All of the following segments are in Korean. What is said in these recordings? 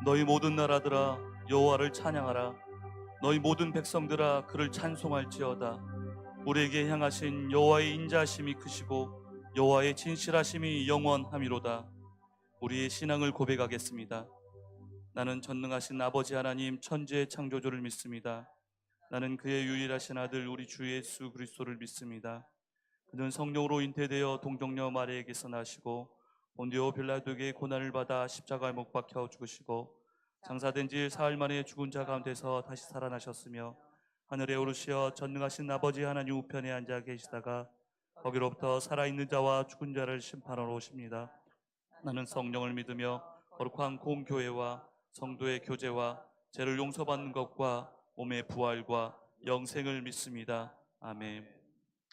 너희 모든 나라들아 여호와를 찬양하라. 너희 모든 백성들아 그를 찬송할지어다. 우리에게 향하신 여호와의 인자하심이 크시고 여호와의 진실하심이 영원함이로다. 우리의 신앙을 고백하겠습니다. 나는 전능하신 아버지 하나님 천지의 창조주를 믿습니다. 나는 그의 유일하신 아들 우리 주 예수 그리스도를 믿습니다. 그는 성령으로 잉태되어 동정녀 마리아에게서 나시고 본디오 빌라도에게 고난을 받아 십자가에 못 박혀 죽으시고 장사된 지 사흘 만에 죽은 자 가운데서 다시 살아나셨으며 하늘에 오르시어 전능하신 아버지 하나님 우편에 앉아 계시다가 거기로부터 살아있는 자와 죽은 자를 심판하러 오십니다. 나는 성령을 믿으며 거룩한 공교회와 성도의 교제와 죄를 용서받는 것과 몸의 부활과 영생을 믿습니다. 아멘.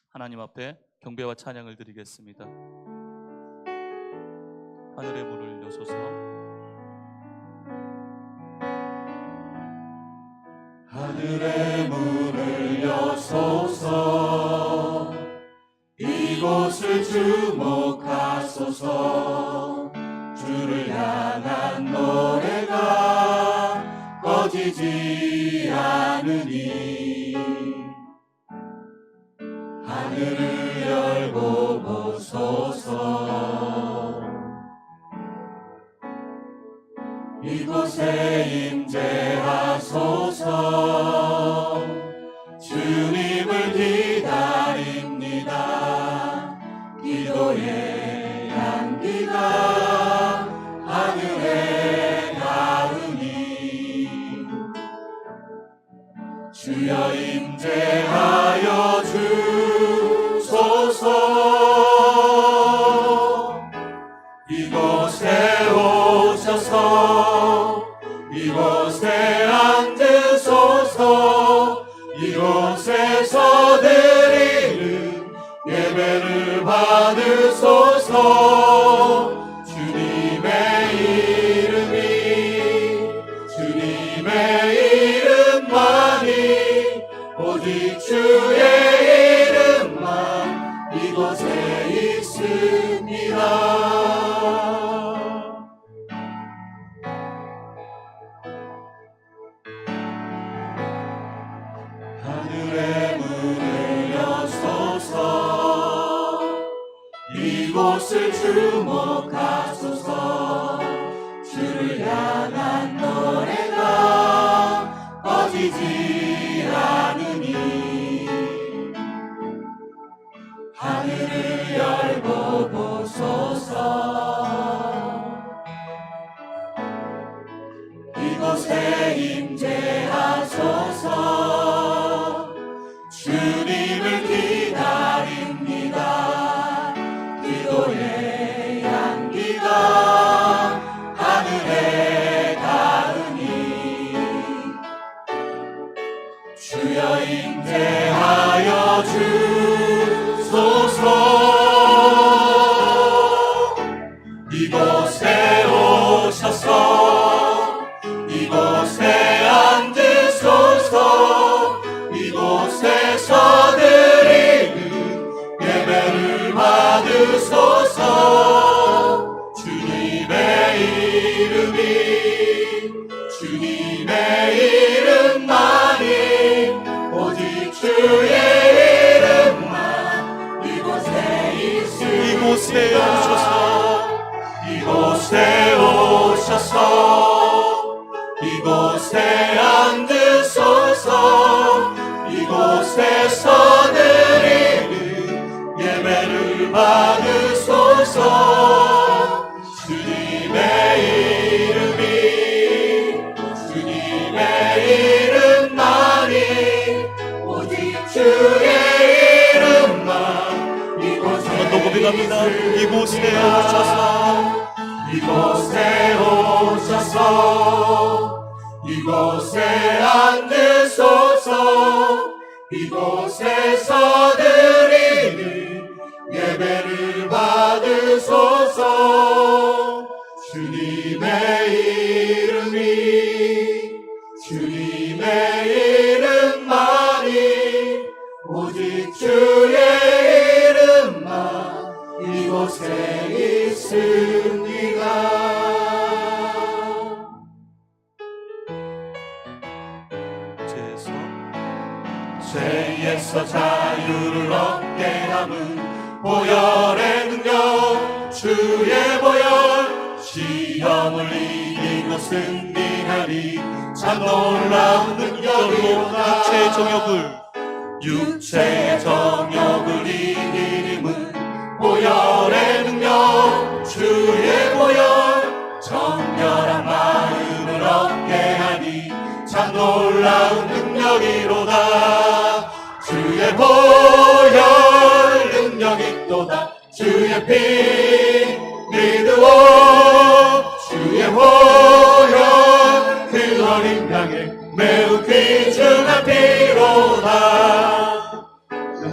하나님 앞에 경배와 찬양을 드리겠습니다. 하늘의 문을 여소서. 하늘의 문을 여소서. 이곳을 주목하소서. 주를 향한 노래가 꺼지지 않으니 하늘을 열고 보소서. 이곳에 임재하소서. 주님을 기다립니다. 기도의 향기가 하늘에 닿으니 주여 임재하여 주소서. 이곳에 오셔서 이곳에 앉으소서. 이곳에서 드리는 예배를 받으소서. 주님의 이름만이 오직 주의 이름만 이곳에 있습니다. 하늘의 문을 여소서. 이곳을 주목하소서. 주를 향한 노래가 꺼지지 않으니 하늘을 열고 보소서. 이곳에 임재하소서. 주님을 기다립니다. 기도의 향기가 하늘에 닿으니 주여 임재하여 주소서. 이곳에 오셔서 이곳에 앉으소서. 이곳에서 드리는 예배를 받으소서. 주님의 이름만이 오직 주의 이름만 이곳에 있습니다. 이곳에 오셔서 이곳에 앉으소서. 이곳에서 드리는 예배를 받으소서. 주님의 이름만이 오직 주의 이름만 이곳에 고백합니다. 이곳에 오셔서 이곳에 앉으소서. 이곳에서 드리는 예배를 받으소서. 주님의 이름만이 오직 주의 이름만 이곳에 있습니다. 죄에서 자유를 얻게 함은 보혈의 능력 주의 보혈 시험을 이기고 승리하리 참 놀라운 능력이로다 육체의 정욕을 이기림은 보혈의 능력 주의 보혈 정결한 마음을 얻게 하니 참 놀라운 능력이로다 주의 보혈 능력이 또다 주의 피 믿으오 주의 보혈 그 어린 양의 매우 귀중한 피로다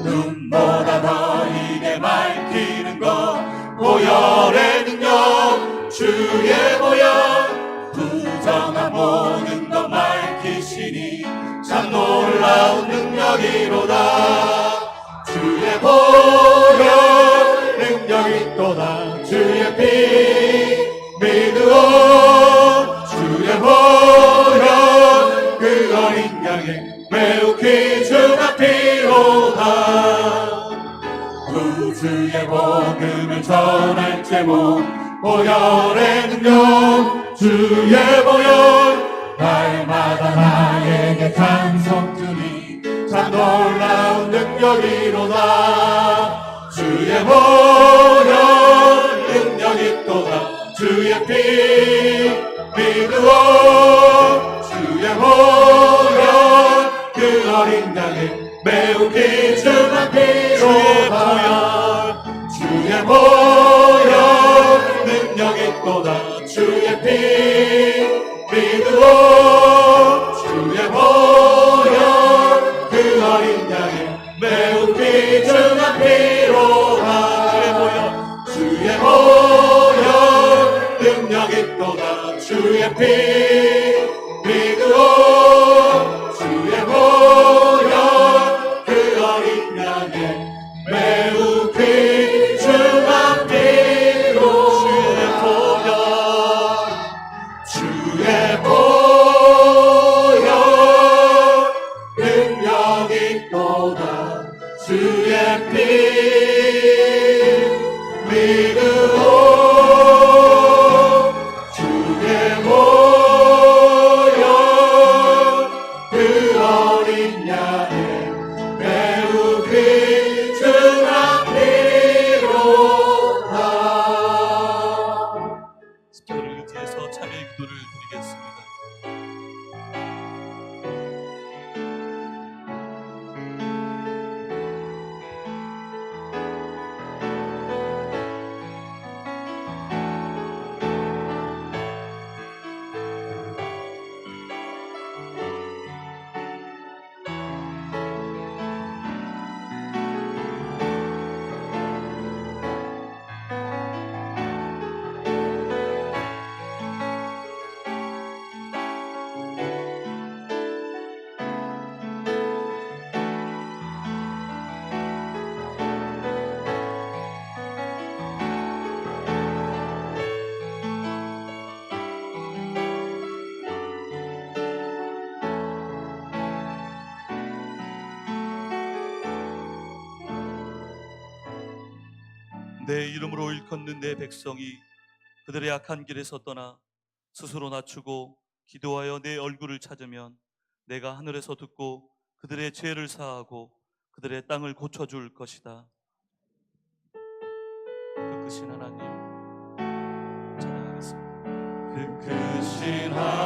눈보다 더 이게 밝히는 것 보혈의 능력 주의 보혈 부정한 모든 것 밝히시니 참 놀라운 능력이로다 주의 보혈 능력이 또다 주의 피 믿으오 주의 보혈 그 어린 양의 매우 귀중한 피로다 구주의 복음을 전할 제목 보혈의 능력 주의 보혈 날마다 나에게 찬송 주니 참 놀라운 능력이로다 주의 보혈 능력이 또다 주의 피 믿으오 주의 보혈 그 어린 양의 매우 귀중한 피로다 주의 보혈 능력이 또다 주의 피 믿으오 주의 보혈 그 어린 양의 매우 귀중한 피로다 주의 보혈 능력이 또다 주의 피 믿으오 주의 보혈 그 어린 양의 매우 귀중한 피로 주의 보혈 능력이 또다 주의 피 믿으오 주의 보혈 그 어린 양의 매우 귀중한 피로다 스피커를 의지해서 참여의 기도를 드리겠습니다. 내 이름으로 일컫는 내 백성이 그들의 악한 길에서 떠나 스스로 낮추고 기도하여 내 얼굴을 찾으면 내가 하늘에서 듣고 그들의 죄를 사하고 그들의 땅을 고쳐줄 것이다. 그 크신 하나님 찬양하겠습니다. 그 크신 하나님의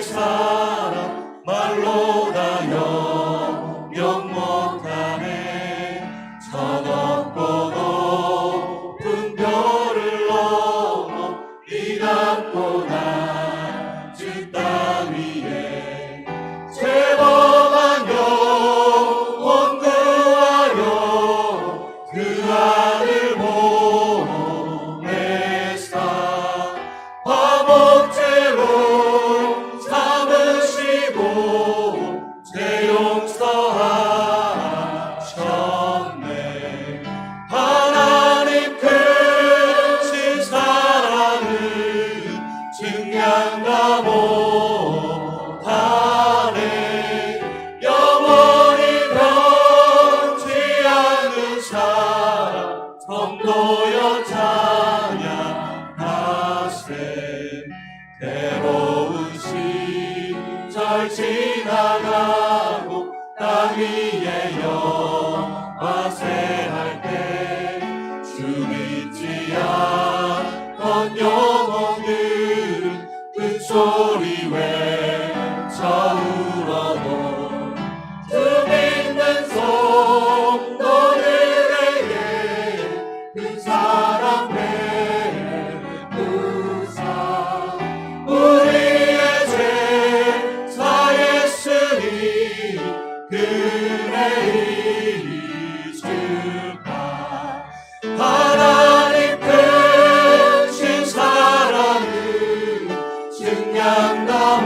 사랑 말로 다 영영 못하네 저 높고 높은 별을 넘어 이 낮고 낮은 땅 위에 죄범한 영혼 구하여 그 아들 보내사 화목제 절 지나가고 땅 위에 영화세할 때 주 믿지 않던 영혼들은 큰 소리 외쳐 울어도 주 믿는 성도들에게 그 사랑 베푸사 우리의 제사 예수님 그의 이실까 하나님 크신 사랑을 증량다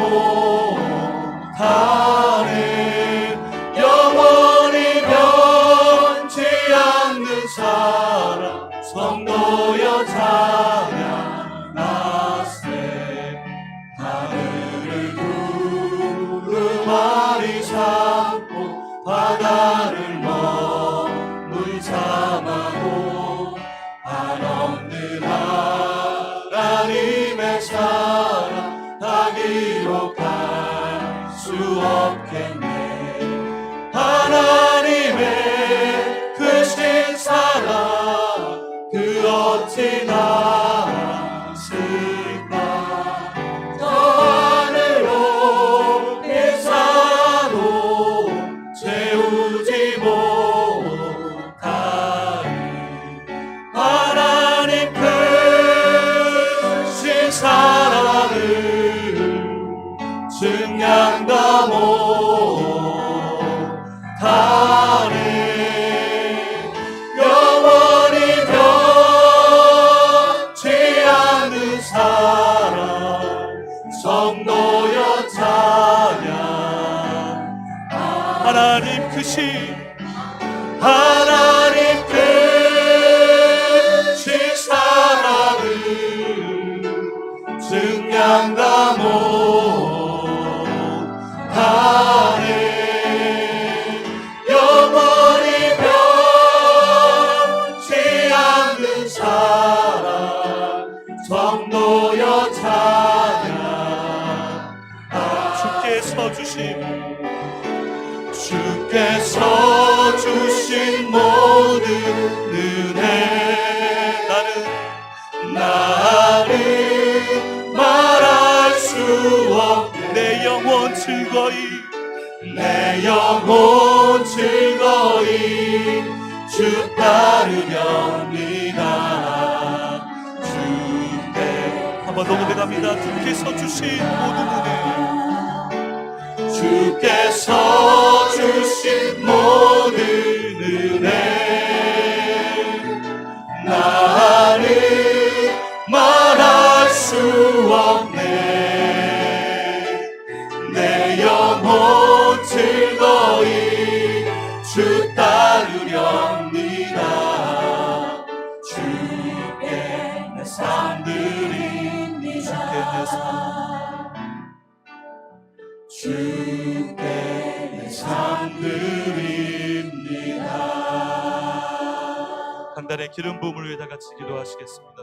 못하네 영원히 변치 않는 사랑 성도여 찬양하세 하늘을 두루마리 삼고 바다를 머물 삼아도 한없는 하나님의 사랑 다 기록할 수 없겠네 하나님의 크신 사랑 그 어찌 나았을까 저 하늘로 비사도 채우지 못하니 하나님 크신 사랑을 증량다 못하네 영원히 변치 않는 사랑 성도여 찬양 하나님 크신 하나님 크신 사랑을 증량다 못하네 영원히 변치 않는 사랑 성도여 찬양 주께서 주신 주께서 주신 모든 은혜 나는 말할 수 없네 내 영혼 즐거이 내 영혼 즐거이 주 따르렵니다 주께 한번 더 고백합니다. 주께서 주신 모든 은혜 주께서 주신 모든 은혜 나는 말할 수 없네 내 영혼 즐거이 주 따르렵니다 주께 내 삶 드립니다 주께 내 삶 드립니다 강단의 기름 부음을 위해 다 같이 기도하시겠습니다.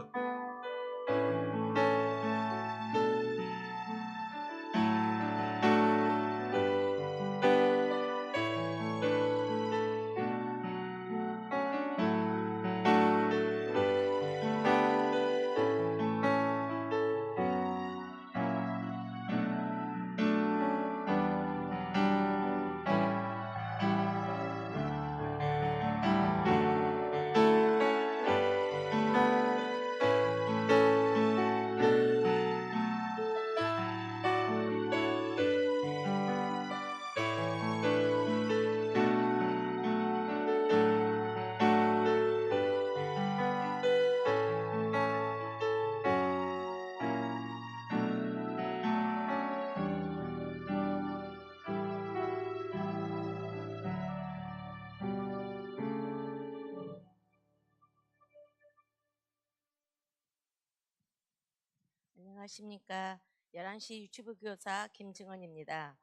안녕하십니까. 11시 유치부 교사 김증원입니다.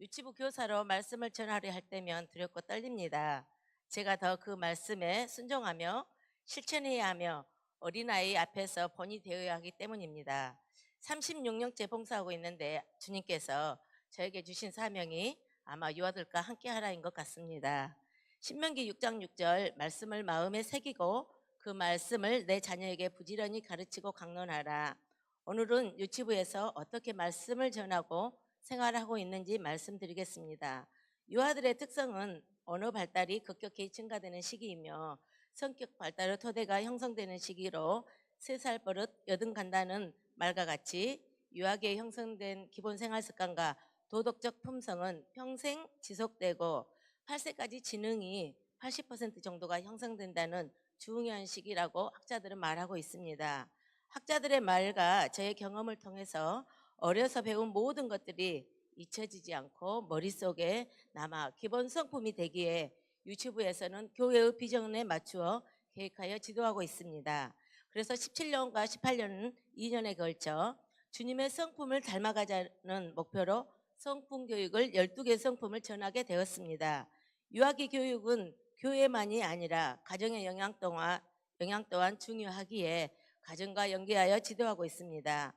유치부 교사로 말씀을 전하려 할 때면 두렵고 떨립니다. 제가 더 그 말씀에 순종하며 실천해야 하며 어린아이 앞에서 본이 되어야 하기 때문입니다. 36년째 봉사하고 있는데 주님께서 저에게 주신 사명이 아마 유아들과 함께 하라인 것 같습니다. 신명기 6장 6절 말씀을 마음에 새기고 그 말씀을 내 자녀에게 부지런히 가르치고 강론하라. 오늘은 유치부에서 어떻게 말씀을 전하고 생활하고 있는지 말씀드리겠습니다. 유아들의 특성은 언어 발달이 급격히 증가되는 시기이며 성격 발달의 토대가 형성되는 시기로 3살 버릇 여든 간다는 말과 같이 유아기에 형성된 기본 생활 습관과 도덕적 품성은 평생 지속되고 8세까지 지능이 80% 정도가 형성된다는 중요한 시기라고 학자들은 말하고 있습니다. 학자들의 말과 저의 경험을 통해서 어려서 배운 모든 것들이 잊혀지지 않고 머릿속에 남아 기본 성품이 되기에 유치부에서는 교회의 비전에 맞추어 계획하여 지도하고 있습니다. 그래서 17년과 18년 2년에 걸쳐 주님의 성품을 닮아가자는 목표로 성품 교육을 12개 성품을 전하게 되었습니다. 유아기 교육은 교회만이 아니라 가정의 영향 또한 중요하기에 가정과 연계하여 지도하고 있습니다.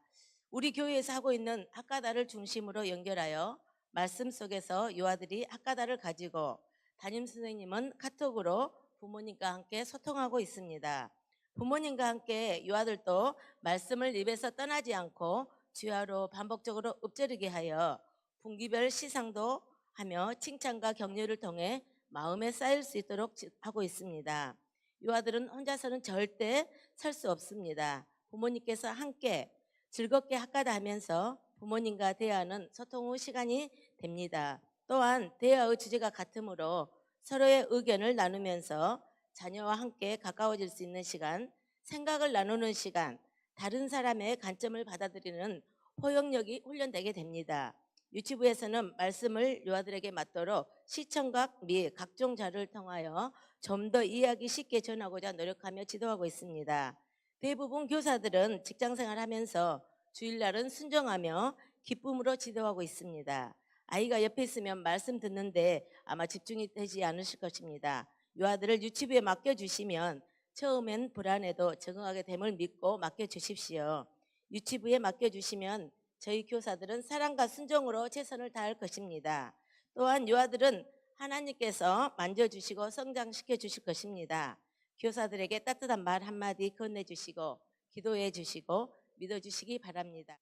우리 교회에서 하고 있는 학가다를 중심으로 연결하여 말씀 속에서 유아들이 학가다를 가지고 담임 선생님은 카톡으로 부모님과 함께 소통하고 있습니다. 부모님과 함께 유아들도 말씀을 입에서 떠나지 않고 주야로 반복적으로 읊조리게 하여 분기별 시상도 하며 칭찬과 격려를 통해 마음에 쌓일 수 있도록 하고 있습니다. 유아들은 혼자서는 절대 설 수 없습니다. 부모님께서 함께 즐겁게 학가다 하면서 부모님과 대화하는 소통 후 시간이 됩니다. 또한 대화의 주제가 같으므로 서로의 의견을 나누면서 자녀와 함께 가까워질 수 있는 시간, 생각을 나누는 시간, 다른 사람의 관점을 받아들이는 포용력이 훈련되게 됩니다. 유치부에서는 말씀을 유아들에게 맞도록 시청각 및 각종 자료를 통하여 좀 더 이해하기 쉽게 전하고자 노력하며 지도하고 있습니다. 대부분 교사들은 직장생활 하면서 주일날은 순종하며 기쁨으로 지도하고 있습니다. 아이가 옆에 있으면 말씀 듣는데 아마 집중이 되지 않으실 것입니다. 유아들을 유치부에 맡겨주시면 처음엔 불안해도 적응하게 됨을 믿고 맡겨주십시오. 유치부에 맡겨주시면 저희 교사들은 사랑과 순종으로 최선을 다할 것입니다. 또한 유아들은 하나님께서 만져주시고 성장시켜 주실 것입니다. 교사들에게 따뜻한 말 한마디 건네주시고 기도해 주시고 믿어주시기 바랍니다.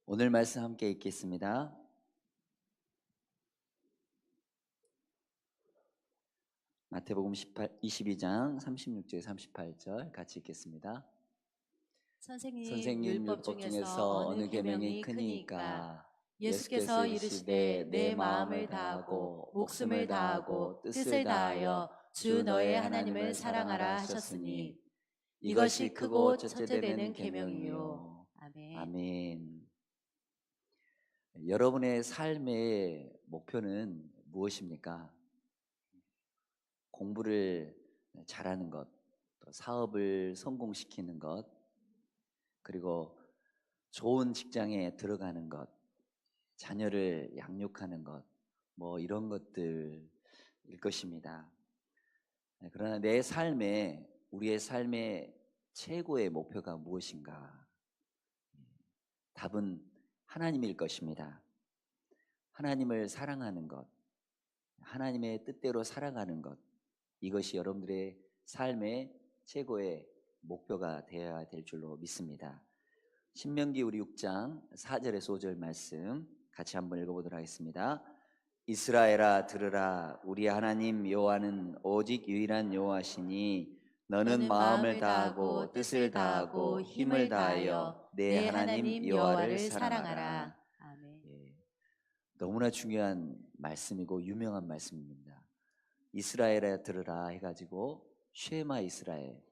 오늘 말씀 함께 읽겠습니다. 마태복음 22장 36절 38절 같이 읽겠습니다. 선생님, 율법 중에서 어느 계명이 크니까? 예수께서 이르시되 내 마음을 다하고 목숨을 다하고 뜻을 다하여 주 너의 하나님을 사랑하라 하셨으니 이것이 크고 첫째 되는 계명이요. 아멘. 아멘. 여러분의 삶의 목표는 무엇입니까? 공부를 잘하는 것, 또 사업을 성공시키는 것, 그리고 좋은 직장에 들어가는 것, 자녀를 양육하는 것, 뭐 이런 것들일 것입니다. 그러나 내 삶에, 우리의 삶의 최고의 목표가 무엇인가? 답은 하나님일 것입니다. 하나님을 사랑하는 것, 하나님의 뜻대로 살아가는 것, 이것이 여러분들의 삶의 최고의 목표가 되어야 될 줄로 믿습니다. 신명기 우리 6장 4절에서 5절 말씀 같이 한번 읽어보도록 하겠습니다. 이스라엘아 들으라. 우리 하나님 여호와는 오직 유일한 여호와시니 너는 마음을 다하고 뜻을 다하고 힘을 다하여 내 하나님 여호와를 사랑하라. 아멘. 너무나 중요한 말씀이고 유명한 말씀입니다. 이스라엘아 들으라 해가지고 쉐마 이스라엘,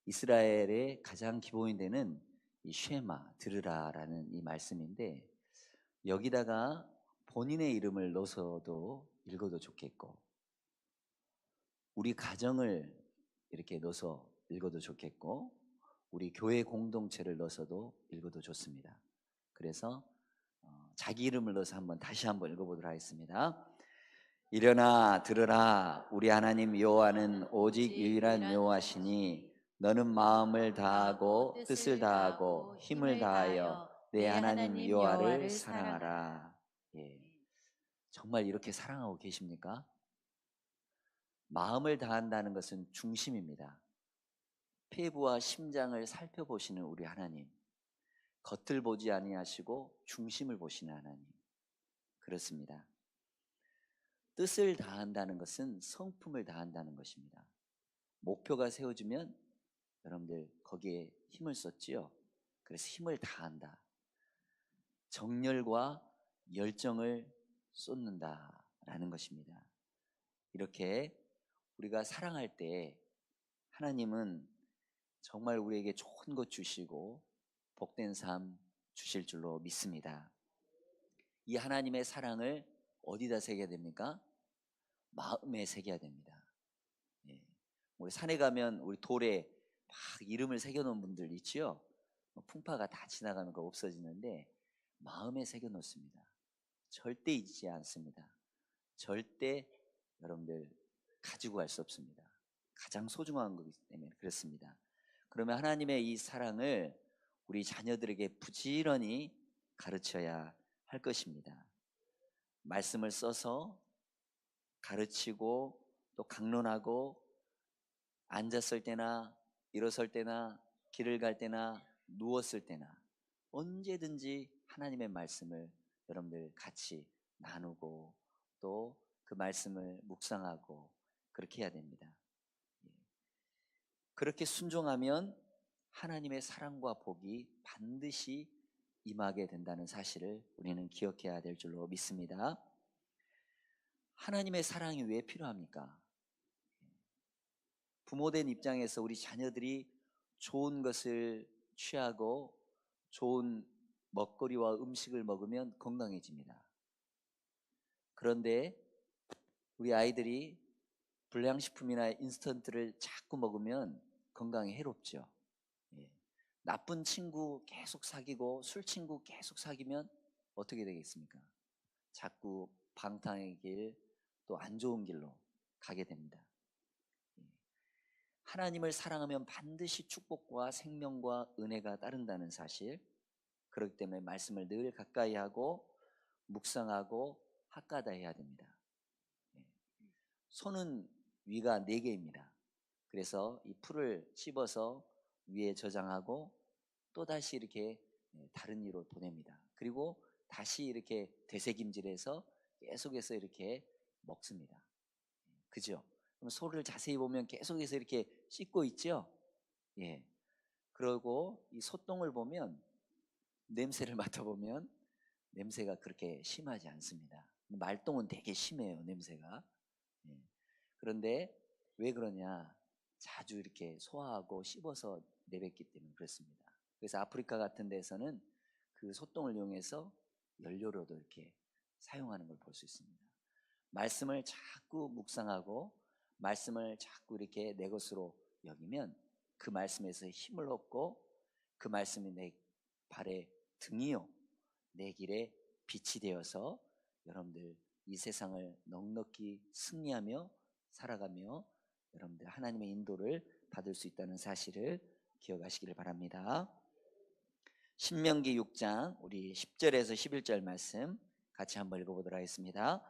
이스라엘의 가장 기본이 되는 이 쉐마 들으라라는 이 말씀인데, 여기다가 본인의 이름을 넣어서도 읽어도 좋겠고 우리 가정을 이렇게 넣어서 읽어도 좋겠고 우리 교회 공동체를 넣어서도 읽어도 좋습니다. 그래서 자기 이름을 넣어서 다시 한번 읽어보도록 하겠습니다. 일어나 들으라. 우리 하나님 여호와는 오직 유일한 여호와시니 너는 마음을 다하고 뜻을 다하고 힘을 다하여 내 하나님 여호와를 사랑하라. 예. 정말 이렇게 사랑하고 계십니까? 마음을 다한다는 것은 중심입니다. 폐부와 심장을 살펴보시는 우리 하나님, 겉을 보지 아니하시고 중심을 보시는 하나님. 그렇습니다. 뜻을 다한다는 것은 성품을 다한다는 것입니다. 목표가 세워지면 여러분들 거기에 힘을 썼지요. 그래서 힘을 다한다. 정열과 열정을 쏟는다라는 것입니다. 이렇게 우리가 사랑할 때 하나님은 정말 우리에게 좋은 것 주시고 복된 삶 주실 줄로 믿습니다. 이 하나님의 사랑을 어디다 새겨야 됩니까? 마음에 새겨야 됩니다. 예. 우리 산에 가면 우리 돌에 막 이름을 새겨놓은 분들 있지요. 풍파가 다 지나가면 그거 없어지는데 마음에 새겨놓습니다. 절대 잊지 않습니다. 절대 여러분들 가지고 갈 수 없습니다. 가장 소중한 거기 때문에 그렇습니다. 그러면 하나님의 이 사랑을 우리 자녀들에게 부지런히 가르쳐야 할 것입니다. 말씀을 써서 가르치고 또 강론하고 앉았을 때나 일어설 때나 길을 갈 때나 누웠을 때나 언제든지 하나님의 말씀을 여러분들 같이 나누고 또 그 말씀을 묵상하고 그렇게 해야 됩니다. 그렇게 순종하면 하나님의 사랑과 복이 반드시 임하게 된다는 사실을 우리는 기억해야 될 줄로 믿습니다. 하나님의 사랑이 왜 필요합니까? 부모된 입장에서 우리 자녀들이 좋은 것을 취하고 좋은 먹거리와 음식을 먹으면 건강해집니다. 그런데 우리 아이들이 불량식품이나 인스턴트를 자꾸 먹으면 건강에 해롭죠. 예. 나쁜 친구 계속 사귀고 술 친구 계속 사귀면 어떻게 되겠습니까? 자꾸 방탕의 길, 또 안 좋은 길로 가게 됩니다. 하나님을 사랑하면 반드시 축복과 생명과 은혜가 따른다는 사실, 그렇기 때문에 말씀을 늘 가까이 하고 묵상하고 학가다 해야 됩니다. 손은 위가 4개입니다. 그래서 이 풀을 씹어서 위에 저장하고 또다시 이렇게 다른 이로 보냅니다. 그리고 다시 이렇게 되새김질해서 계속해서 이렇게 먹습니다. 그죠? 그럼 소를 자세히 보면 계속해서 이렇게 씻고 있죠? 예. 그리고 이 소똥을 보면 냄새를 맡아보면 냄새가 그렇게 심하지 않습니다. 말똥은 되게 심해요, 냄새가. 예. 그런데 왜 그러냐? 자주 이렇게 소화하고 씹어서 내뱉기 때문에 그렇습니다. 그래서 아프리카 같은 데서는 그 소똥을 이용해서 연료로도 이렇게 사용하는 걸 볼 수 있습니다. 말씀을 자꾸 묵상하고 말씀을 자꾸 이렇게 내 것으로 여기면 그 말씀에서 힘을 얻고 그 말씀이 내 발의 등이요 내 길에 빛이 되어서 여러분들 이 세상을 넉넉히 승리하며 살아가며 여러분들 하나님의 인도를 받을 수 있다는 사실을 기억하시기를 바랍니다. 신명기 6장 우리 10절에서 11절 말씀 같이 한번 읽어보도록 하겠습니다.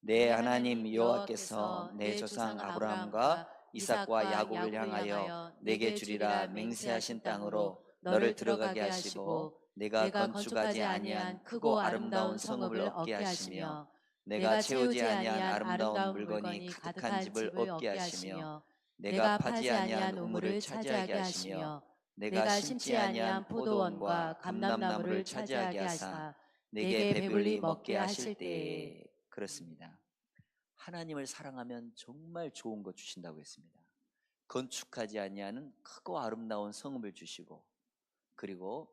내 하나님 여호와께서 내 조상 아브라함과 이삭과 야곱을 향하여 내게 주리라 맹세하신 땅으로 너를 들어가게 하시고 내가 건축하지 아니한 크고 아름다운 성읍을 얻게 하시며 내가 채우지 아니한 아름다운 물건이 가득한 집을 얻게 하시며 내가 파지 아니한 우물을 차지하게 하시며 내가 심지 아니한 포도원과 감람나무를 차지하게 하사 내게 배불리 먹게 하실 때에. 그렇습니다. 하나님을 사랑하면 정말 좋은 것 주신다고 했습니다. 건축하지 아니하는 크고 아름다운 성읍을 주시고 그리고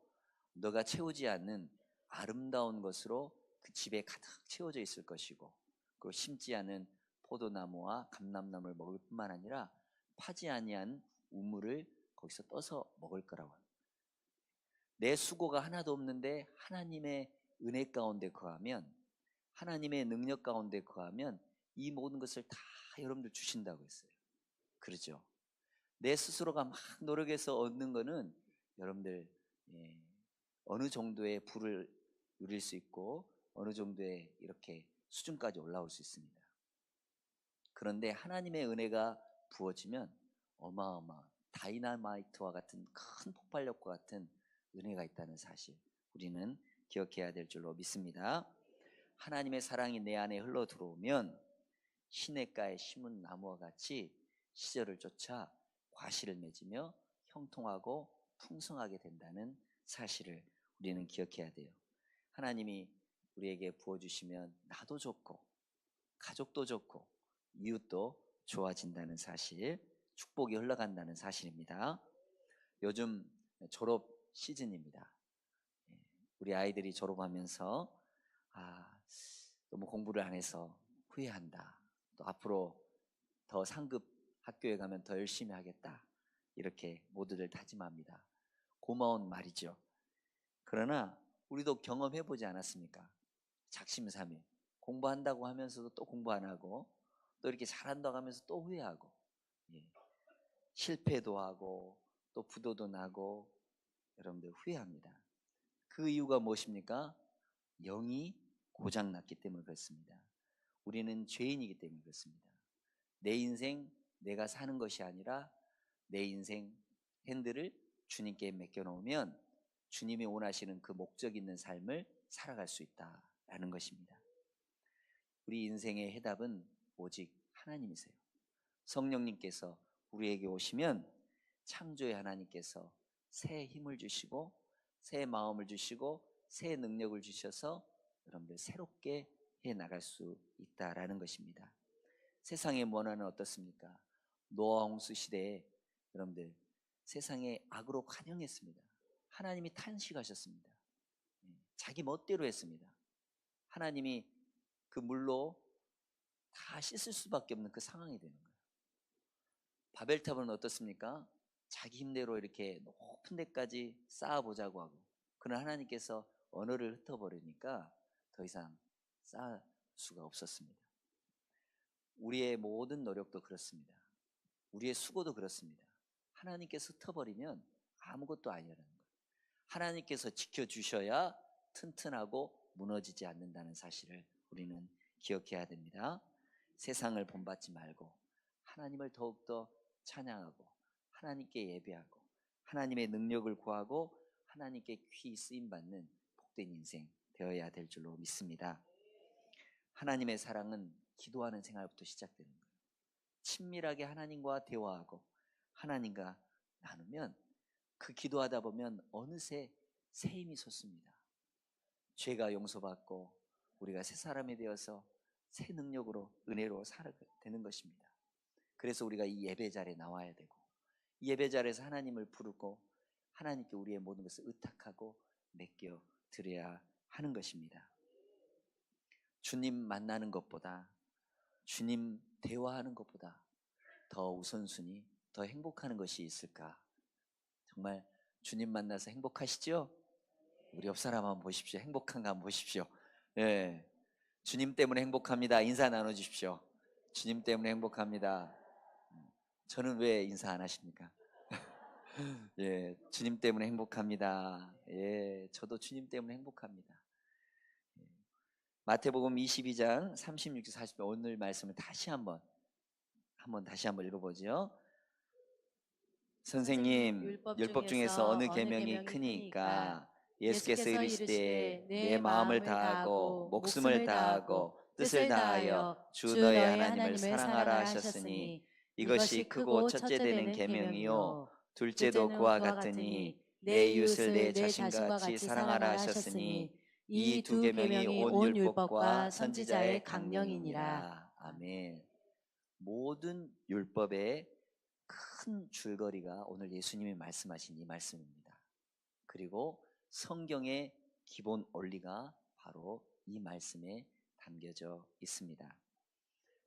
너가 채우지 않는 아름다운 것으로 그 집에 가득 채워져 있을 것이고 그리고 심지 않은 포도나무와 감람나무를 먹을 뿐만 아니라 파지 아니한 우물을 거기서 떠서 먹을 거라고 합니다. 내 수고가 하나도 없는데 하나님의 은혜 가운데 거하면 하나님의 능력 가운데 거하면 이 모든 것을 다 여러분들 주신다고 했어요. 그렇죠? 내 스스로가 막 노력해서 얻는 거는 여러분들 어느 정도의 부를 누릴 수 있고 어느 정도의 이렇게 수준까지 올라올 수 있습니다. 그런데 하나님의 은혜가 부어지면 어마어마 다이나마이트와 같은 큰 폭발력과 같은 은혜가 있다는 사실 우리는 기억해야 될 줄로 믿습니다. 하나님의 사랑이 내 안에 흘러 들어오면 시냇가에 심은 나무와 같이 시절을 쫓아 과실을 맺으며 형통하고 풍성하게 된다는 사실을 우리는 기억해야 돼요. 하나님이 우리에게 부어주시면 나도 좋고 가족도 좋고 이웃도 좋아진다는 사실, 축복이 흘러간다는 사실입니다. 요즘 졸업 시즌입니다. 우리 아이들이 졸업하면서 너무 공부를 안 해서 후회한다. 또 앞으로 더 상급 학교에 가면 더 열심히 하겠다. 이렇게 모두들 다짐합니다. 고마운 말이죠. 그러나 우리도 경험해보지 않았습니까? 작심삼일 공부한다고 하면서도 또 공부 안 하고 또 이렇게 잘한다고 하면서 또 후회하고 실패도 하고 또 부도도 나고 여러분들 후회합니다. 그 이유가 무엇입니까? 영이 고장났기 때문에 그렇습니다. 우리는 죄인이기 때문에 그렇습니다. 내 인생 내가 사는 것이 아니라 내 인생 핸들을 주님께 맡겨놓으면 주님이 원하시는 그 목적 있는 삶을 살아갈 수 있다라는 것입니다. 우리 인생의 해답은 오직 하나님이세요. 성령님께서 우리에게 오시면 창조의 하나님께서 새 힘을 주시고 새 마음을 주시고 새 능력을 주셔서 여러분들 새롭게 해나갈 수 있다라는 것입니다. 세상의 원한은 어떻습니까? 노아 홍수 시대에 여러분들 세상에 악으로 관영했습니다. 하나님이 탄식하셨습니다. 자기 멋대로 했습니다. 하나님이 그 물로 다 씻을 수밖에 없는 그 상황이 되는 거예요. 바벨탑은 어떻습니까? 자기 힘대로 이렇게 높은 데까지 쌓아보자고 하고 그러나 하나님께서 언어를 흩어버리니까 더 이상 쌓을 수가 없었습니다. 우리의 모든 노력도 그렇습니다. 우리의 수고도 그렇습니다. 하나님께서 흩어버리면 아무것도 아니라는 거예요. 하나님께서 지켜주셔야 튼튼하고 무너지지 않는다는 사실을 우리는 기억해야 됩니다. 세상을 본받지 말고 하나님을 더욱더 찬양하고 하나님께 예배하고 하나님의 능력을 구하고 하나님께 귀히 쓰임받는 복된 인생 되어야 될 줄로 믿습니다. 하나님의 사랑은 기도하는 생활부터 시작되는 거예요. 친밀하게 하나님과 대화하고 하나님과 나누면 그 기도하다 보면 어느새 새 힘이 솟습니다. 죄가 용서받고 우리가 새 사람이 되어서 새 능력으로 은혜로 살아야 되는 것입니다. 그래서 우리가 이 예배 자리에 나와야 되고 이 예배 자리에서 하나님을 부르고 하나님께 우리의 모든 것을 의탁하고 맡겨 드려야 하는 것입니다. 주님 만나는 것보다 주님 대화하는 것보다 더 우선순위, 더 행복하는 것이 있을까? 정말 주님 만나서 행복하시죠? 우리 옆 사람 한번 보십시오. 행복한가 한번 보십시오. 예, 주님 때문에 행복합니다. 인사 나눠주십시오. 주님 때문에 행복합니다. 저는 왜 인사 안 하십니까? 예, 주님 때문에 행복합니다. 예, 저도 주님 때문에 행복합니다. 마태복음 22장 36절 40절 오늘 말씀을 다시 한번 읽어보죠. 선생님, 율법 중에서 어느 계명이 크니까? 예수께서 이르시되 내 마음을 다하고 목숨을 다하고 뜻을 다하여 주 너의 하나님을 사랑하라 하셨으니 이것이 크고 첫째 되는 계명이요 둘째도 그와 같으니 내 이웃을 내 자신과 같이 사랑하라 하셨으니 이 두 계명이 온 율법과 선지자의 강령이니라. 아멘. 모든 율법의 큰 줄거리가 오늘 예수님이 말씀하신 이 말씀입니다. 그리고 성경의 기본 원리가 바로 이 말씀에 담겨져 있습니다.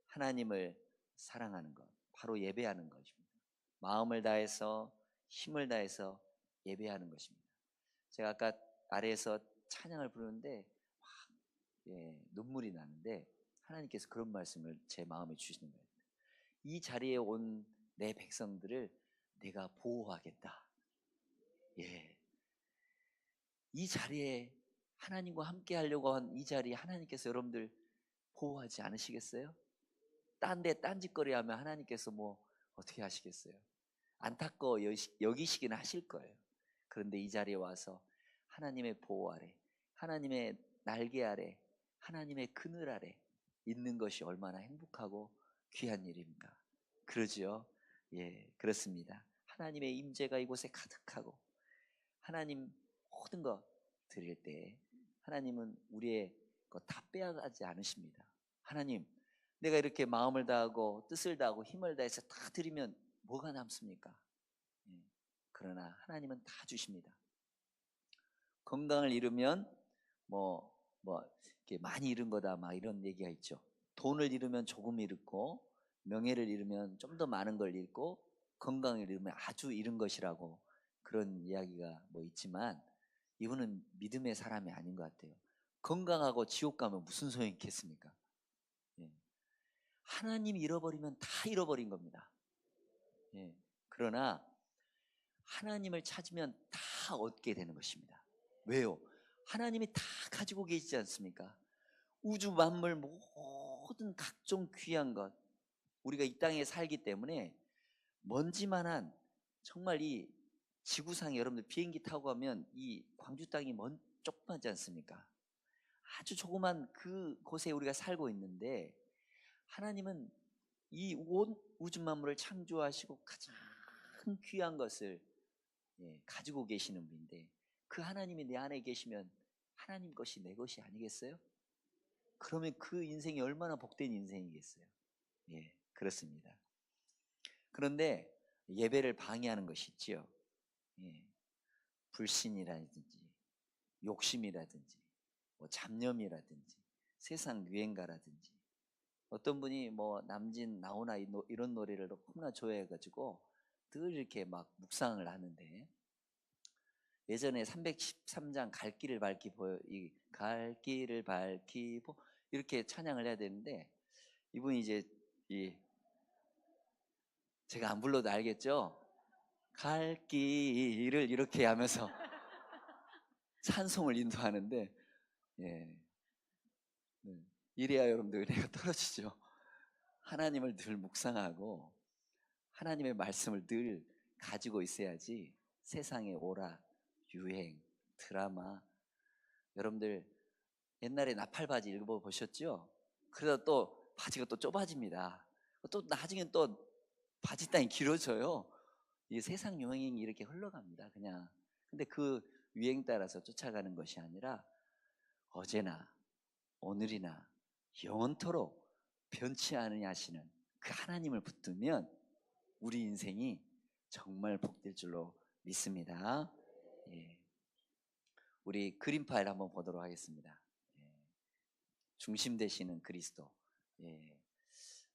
하나님을 사랑하는 것, 바로 예배하는 것입니다. 마음을 다해서 힘을 다해서 예배하는 것입니다. 제가 아까 아래에서 찬양을 부르는데 눈물이 나는데 하나님께서 그런 말씀을 제 마음에 주시는 거예요. 이 자리에 온 내 백성들을 내가 보호하겠다. 예. 이 자리에 하나님과 함께 하려고 한 이 자리에 하나님께서 여러분들 보호하지 않으시겠어요? 딴 데 딴짓거리 하면 하나님께서 뭐 어떻게 하시겠어요? 안타까워 여기시긴 하실 거예요. 그런데 이 자리에 와서 하나님의 보호 아래, 하나님의 날개 아래, 하나님의 그늘 아래 있는 것이 얼마나 행복하고 귀한 일입니까? 그러지요? 예, 그렇습니다. 하나님의 임재가 이곳에 가득하고 하나님 모든 거 드릴 때 하나님은 우리의 것 다 빼앗지 않으십니다. 하나님, 내가 이렇게 마음을 다하고 뜻을 다하고 힘을 다해서 다 드리면 뭐가 남습니까? 예, 그러나 하나님은 다 주십니다. 건강을 잃으면 이렇게 많이 잃은 거다 막 이런 얘기가 있죠. 돈을 잃으면 조금 잃고 명예를 잃으면 좀 더 많은 걸 잃고 건강을 잃으면 아주 잃은 것이라고 그런 이야기가 뭐 있지만 이분은 믿음의 사람이 아닌 것 같아요. 건강하고 지옥 가면 무슨 소용이 있겠습니까? 예. 하나님 잃어버리면 다 잃어버린 겁니다. 예. 그러나 하나님을 찾으면 다 얻게 되는 것입니다. 왜요? 하나님이 다 가지고 계시지 않습니까? 우주 만물 모든 각종 귀한 것, 우리가 이 땅에 살기 때문에 먼지만한 정말 이 지구상에 여러분들 비행기 타고 가면 이 광주 땅이 조그맣지 않습니까? 아주 조그만 그곳에 우리가 살고 있는데 하나님은 이 온 우주 만물을 창조하시고 가장 귀한 것을 가지고 계시는 분인데 그 하나님이 내 안에 계시면 하나님 것이 내 것이 아니겠어요? 그러면 그 인생이 얼마나 복된 인생이겠어요? 예, 그렇습니다. 그런데 예배를 방해하는 것이 있지요. 예, 불신이라든지 욕심이라든지 뭐 잡념이라든지 세상 유행가라든지 어떤 분이 뭐 남진 나오나 이런 노래를 너무나 좋아해가지고 늘 이렇게 막 묵상을 하는데 예전에 313장 갈 길을 밝히고 갈 길을 밝히고 이렇게 찬양을 해야 되는데 이분이 이제 제가 안 불러도 알겠죠? 갈 길을 이렇게 하면서 찬송을 인도하는데 예. 네. 이래야 여러분들 은혜가 떨어지죠. 하나님을 늘 묵상하고 하나님의 말씀을 늘 가지고 있어야지 세상의 오락, 유행, 드라마 여러분들 옛날에 나팔바지 읽어보셨죠? 그러다 또 바지가 또 좁아집니다. 또 나중엔 또 바지 땅이 길어져요. 이 세상 유행이 이렇게 흘러갑니다. 그냥. 근데 그 유행 따라서 쫓아가는 것이 아니라 어제나 오늘이나 영원토록 변치 않으시는 그 하나님을 붙들면 우리 인생이 정말 복될 줄로 믿습니다. 예. 우리 그림 파일 한번 보도록 하겠습니다. 예. 중심 되시는 그리스도. 예.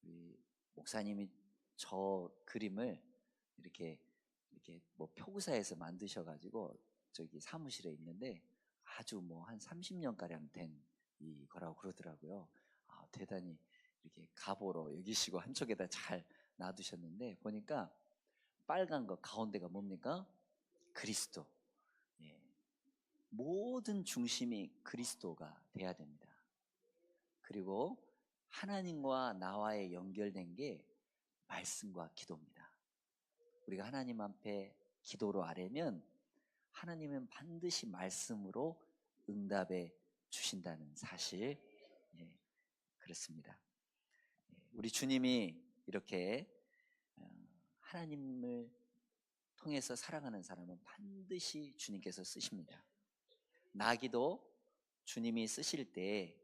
우리 목사님이 저 그림을 이렇게 뭐 표구사에서 만드셔가지고 저기 사무실에 있는데 아주 뭐 한 30년 가량 된 이거라고 그러더라고요. 아, 대단히 이렇게 가보로 여기시고 한쪽에다 잘 놔두셨는데 보니까 빨간 거 가운데가 뭡니까? 그리스도. 예. 모든 중심이 그리스도가 돼야 됩니다. 그리고 하나님과 나와의 연결된 게 말씀과 기도입니다. 우리가 하나님 앞에 기도로 아뢰면 하나님은 반드시 말씀으로 응답해 주신다는 사실. 예, 그렇습니다. 우리 주님이 이렇게 하나님을 통해서 살아가는 사람은 반드시 주님께서 쓰십니다. 나기도 주님이 쓰실 때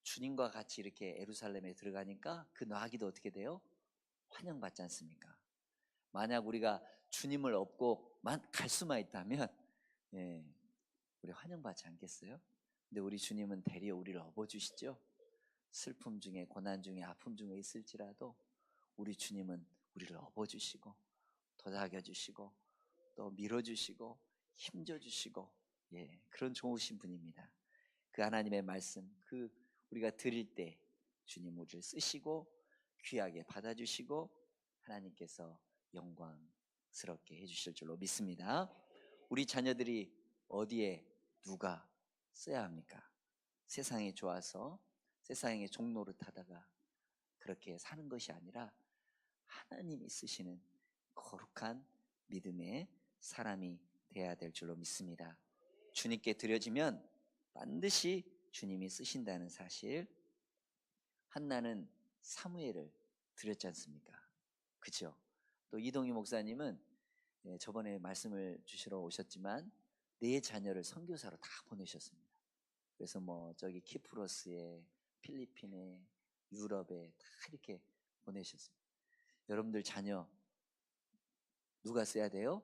주님과 같이 이렇게 예루살렘에 들어가니까 그 나기도 어떻게 돼요? 환영받지 않습니까? 만약 우리가 주님을 업고만 갈 수만 있다면 우리 환영받지 않겠어요? 근데 우리 주님은 되려 우리를 업어주시죠. 슬픔 중에 고난 중에 아픔 중에 있을지라도 우리 주님은 우리를 업어주시고 도닥여주시고 또 밀어주시고 힘줘주시고 그런 좋으신 분입니다. 그 하나님의 말씀 우리가 드릴 때 주님 우리를 쓰시고 귀하게 받아주시고 하나님께서 영광스럽게 해주실 줄로 믿습니다. 우리 자녀들이 어디에 누가 써야 합니까? 세상이 좋아서 세상의 종로를 타다가 그렇게 사는 것이 아니라 하나님이 쓰시는 거룩한 믿음의 사람이 되어야 될 줄로 믿습니다. 주님께 드려지면 반드시 주님이 쓰신다는 사실. 한나는 사무엘을 드렸지 않습니까? 그죠? 또 이동희 목사님은 저번에 말씀을 주시러 오셨지만 4자녀를 선교사로 다 보내셨습니다. 그래서 뭐 저기 키프로스에, 필리핀에, 유럽에 다 이렇게 보내셨습니다. 여러분들 자녀 누가 써야 돼요?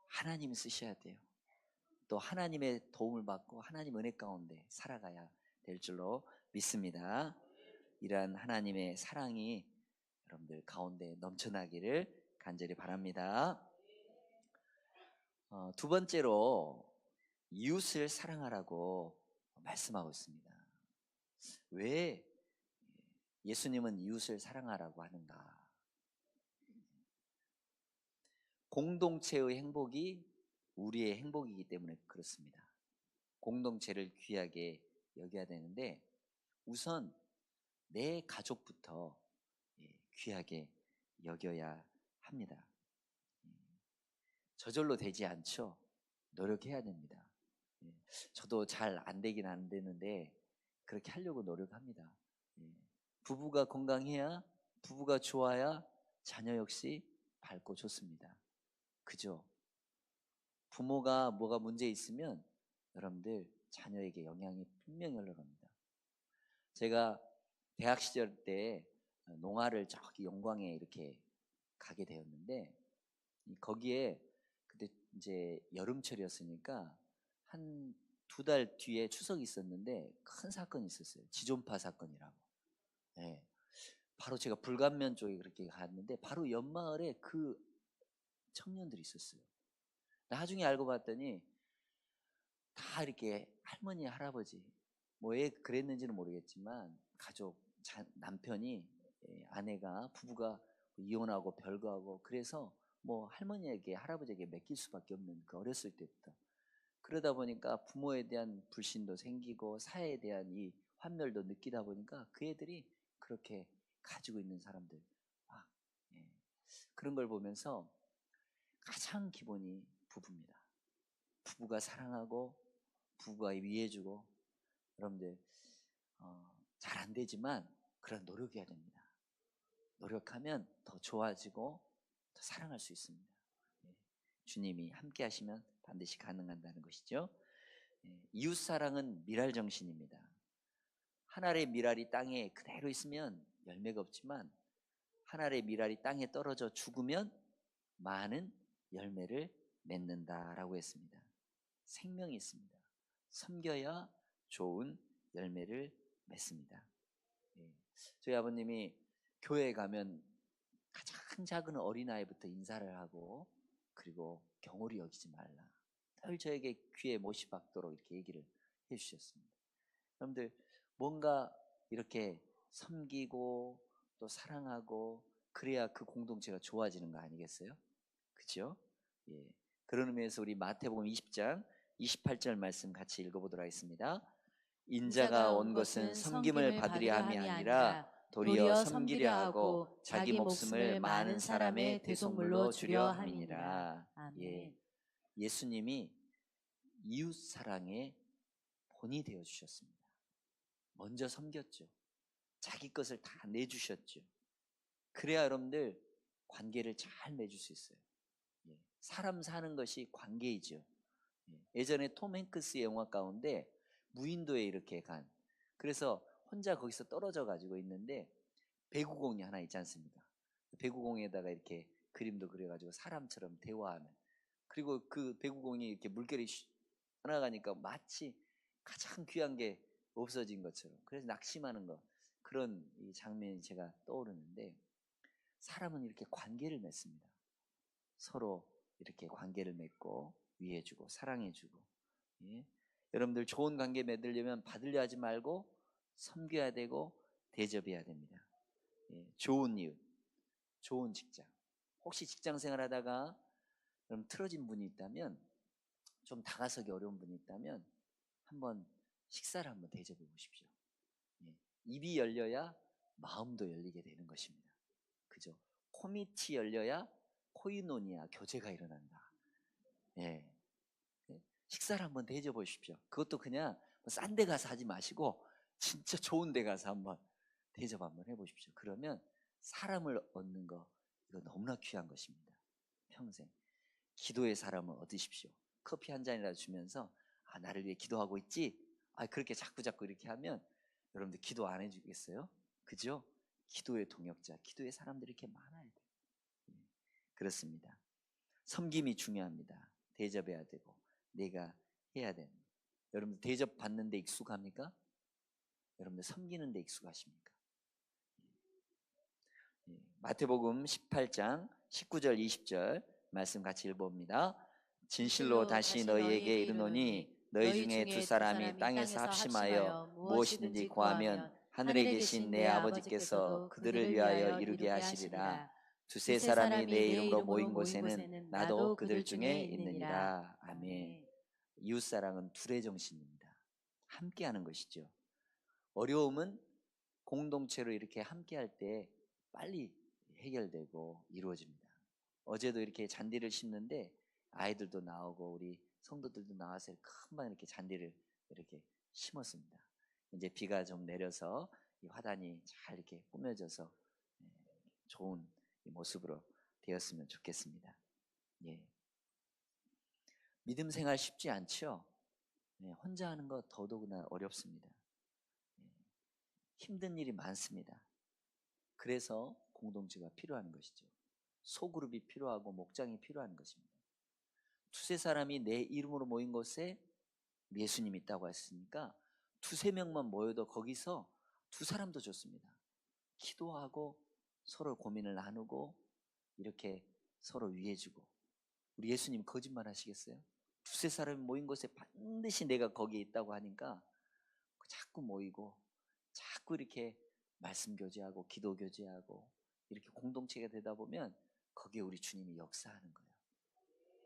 하나님이 쓰셔야 돼요. 또 하나님의 도움을 받고 하나님 은혜 가운데 살아가야 될 줄로 믿습니다. 이러한 하나님의 사랑이 여러분들 가운데 넘쳐나기를 간절히 바랍니다. 두 번째로 이웃을 사랑하라고 말씀하고 있습니다. 왜 예수님은 이웃을 사랑하라고 하는가? 공동체의 행복이 우리의 행복이기 때문에 그렇습니다. 공동체를 귀하게 여겨야 되는데 우선 내 가족부터 귀하게 여겨야 합니다. 저절로 되지 않죠. 노력해야 됩니다. 저도 잘 안 되긴 안 되는데 그렇게 하려고 노력합니다. 부부가 건강해야, 부부가 좋아야 자녀 역시 밝고 좋습니다. 그죠? 부모가 뭐가 문제 있으면 여러분들 자녀에게 영향이 분명히 흘러갑니다. 제가 대학 시절 때 농화를 저기 영광에 이렇게 가게 되었는데 거기에 그때 이제 여름철이었으니까 한 2달 뒤에 추석이 있었는데 큰 사건이 있었어요. 지존파 사건이라고. 네. 바로 제가 불감면 쪽에 그렇게 갔는데 바로 옆마을에 그 청년들이 있었어요. 나중에 알고 봤더니 다 이렇게 할머니, 할아버지 뭐 왜 그랬는지는 모르겠지만 가족, 남편이 아내가 부부가 이혼하고 별거하고 그래서 뭐 할머니에게 할아버지에게 맡길 수밖에 없는 그 어렸을 때부터 그러다 보니까 부모에 대한 불신도 생기고 사회에 대한 이 환멸도 느끼다 보니까 그 애들이 그렇게 가지고 있는 사람들 그런 걸 보면서 가장 기본이 부부입니다. 부부가 사랑하고 부부가 위해주고 여러분들 잘 안 되지만 그런 노력해야 됩니다. 노력하면 더 좋아지고 더 사랑할 수 있습니다. 주님이 함께 하시면 반드시 가능한다는 것이죠. 이웃사랑은 미랄 정신입니다. 한 알의 미랄이 땅에 그대로 있으면 열매가 없지만 한 알의 미랄이 땅에 떨어져 죽으면 많은 열매를 맺는다라고 했습니다. 생명이 있습니다. 섬겨야 좋은 열매를 맺습니다. 저희 아버님이 교회에 가면 가장 작은 어린아이부터 인사를 하고 그리고 경홀히 여기지 말라. 늘 저에게 귀에 못이 박도록 이렇게 얘기를 해주셨습니다. 여러분들 뭔가 이렇게 섬기고 또 사랑하고 그래야 그 공동체가 좋아지는 거 아니겠어요? 그죠? 그런 의미에서 우리 마태복음 20장 28절 말씀 같이 읽어보도록 하겠습니다. 인자가 온 것은 섬김을 받으려 함이 아니라 도리어 섬기려 하고 자기 목숨을 많은 사람의 대속물로 주려 함이니라. 예수님이 이웃 사랑의 본이 되어 주셨습니다. 먼저 섬겼죠. 자기 것을 다 내주셨죠. 그래야 여러분들 관계를 잘 맺을 수 있어요. 사람 사는 것이 관계이죠. 예전에 톰 행크스의 영화 가운데 무인도에 이렇게 간 그래서 혼자 거기서 떨어져 가지고 있는데 배구공이 하나 있지 않습니까? 배구공에다가 이렇게 그림도 그려가지고 사람처럼 대화하는 그리고 그 배구공이 이렇게 물결이 떠나가니까 마치 가장 귀한 게 없어진 것처럼 그래서 낙심하는 것 그런 이 장면이 제가 떠오르는데 사람은 이렇게 관계를 맺습니다. 서로 이렇게 관계를 맺고 위해주고 사랑해주고 여러분들 좋은 관계 맺으려면 받으려 하지 말고 섬겨야 되고 대접해야 됩니다. 좋은 이웃, 좋은 직장 혹시 직장 생활하다가 그럼 틀어진 분이 있다면 좀 다가서기 어려운 분이 있다면 한번 식사를 한번 대접해 보십시오. 예. 입이 열려야 마음도 열리게 되는 것입니다. 그죠? 코밑이 열려야 코이노니아 교제가 일어난다. 예. 예. 식사를 한번 대접해 보십시오. 그것도 그냥 싼 데 가서 하지 마시고 진짜 좋은 데 가서 한번 대접 한번 해보십시오. 그러면 사람을 얻는 거 이거 너무나 귀한 것입니다. 평생 기도의 사람을 얻으십시오. 커피 한 잔이라도 주면서 아 나를 위해 기도하고 있지? 아 그렇게 자꾸 이렇게 하면 여러분들 기도 안 해주겠어요? 그죠? 기도의 동역자, 기도의 사람들이 이렇게 많아야 돼요. 예, 그렇습니다. 섬김이 중요합니다. 대접해야 되고 내가 해야 되는. 여러분들 대접 받는 데 익숙합니까? 여러분들 섬기는 데 익숙하십니까? 예, 마태복음 18장 19절 20절 말씀 같이 읽어봅니다. 진실로 다시 너희에게 이르노니 너희 중에 두 사람이 땅에서 합심하여 무엇이든지 구하면 하늘에 계신 내 아버지께서 그들을 위하여 이루게 하시리라. 두세 사람이 내 이름으로 모인 곳에는 나도 그들 중에 있느니라. 아멘. 이웃사랑은 둘의 정신입니다. 함께하는 것이죠. 어려움은 공동체로 이렇게 함께할 때 빨리 해결되고 이루어집니다. 어제도 이렇게 잔디를 심는데 아이들도 나오고 우리 성도들도 나와서 금방 이렇게 잔디를 이렇게 심었습니다. 이제 비가 좀 내려서 이 화단이 잘 이렇게 꾸며져서 좋은 모습으로 되었으면 좋겠습니다. 예. 믿음 생활 쉽지 않죠? 혼자 하는 거 더더구나 어렵습니다. 힘든 일이 많습니다. 그래서 공동체가 필요한 것이죠. 소그룹이 필요하고 목장이 필요한 것입니다. 두세 사람이 내 이름으로 모인 곳에 예수님이 있다고 했으니까 두세 명만 모여도 거기서 두 사람도 좋습니다. 기도하고 서로 고민을 나누고 이렇게 서로 위해주고. 우리 예수님 거짓말 하시겠어요? 두세 사람이 모인 곳에 반드시 내가 거기에 있다고 하니까 자꾸 모이고 자꾸 이렇게 말씀 교제하고 기도 교제하고 이렇게 공동체가 되다 보면 거기에 우리 주님이 역사하는 거예요.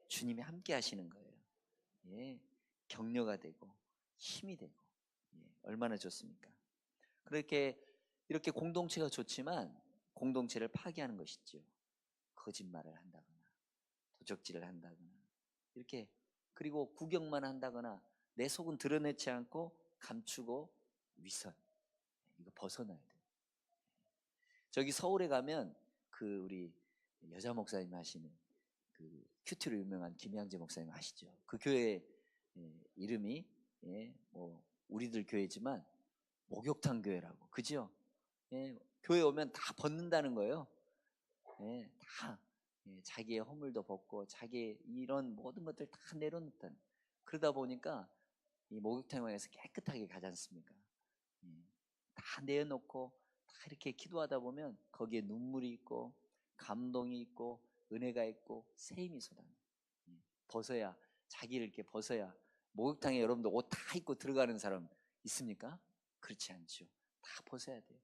주님이 함께 하시는 거예요. 예, 격려가 되고 힘이 되고 얼마나 좋습니까? 그렇게 이렇게 공동체가 좋지만 공동체를 파괴하는 것이죠. 거짓말을 한다거나 도적질을 한다거나 이렇게 그리고 구경만 한다거나 내 속은 드러내지 않고 감추고 위선 이거 벗어나야 돼요. 저기 서울에 가면 그 우리 여자 목사님 하시는 그 큐티로 유명한 김양재 목사님 아시죠? 그 교회 이름이 뭐 우리들 교회지만 목욕탕 교회라고 그죠? 교회 오면 다 벗는다는 거예요. 다 자기의 허물도 벗고 자기의 이런 모든 것들 다 내려놓던 그러다 보니까 이 목욕탕에 와서 깨끗하게 가지 않습니까? 다 내어놓고 다 이렇게 기도하다 보면 거기에 눈물이 있고 감동이 있고 은혜가 있고 새 힘이 쏟아져요. 벗어야 자기를 이렇게 벗어야 목욕탕에 여러분들 옷 다 입고 들어가는 사람 있습니까? 그렇지 않죠. 다 벗어야 돼요.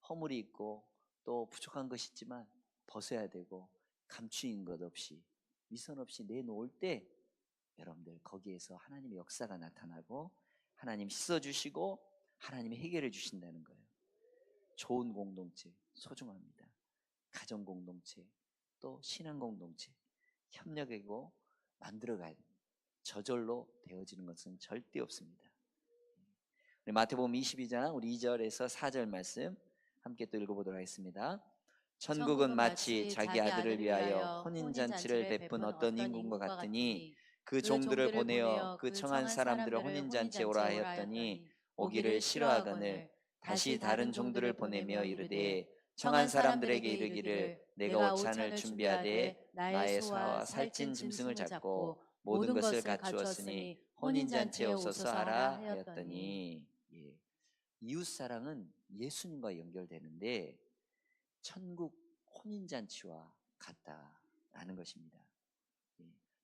허물이 있고 또 부족한 것이 있지만 벗어야 되고 감추인 것 없이 위선 없이 내놓을 때 여러분들 거기에서 하나님의 역사가 나타나고 하나님 씻어주시고 하나님이 해결해 주신다는 거예요. 좋은 공동체 소중합니다. 가정 공동체 또 신앙 공동체 협력하고 만들어가야 됩니다. 저절로 되어지는 것은 절대 없습니다. 우리 마태복음 22장 우리 2절에서 4절 말씀 함께 또 읽어보도록 하겠습니다. 천국은 마치 자기 아들을 위하여 혼인잔치를 베푼 어떤 임금과 같으니 그 종들을 보내어 그 청한 사람들을 혼인잔치에 오라 하였더니 오기를 싫어하거늘 다시 다른 종들을 보내며 이르되 청한 사람들에게 이르기를 내가 오찬을 준비하되 나의 소와 살찐 짐승을 잡고 모든 것을 갖추었으니 혼인잔치에 오소서 하라 하였더니 이웃사랑은 예수님과 연결되는데 천국 혼인잔치와 같다라는 것입니다.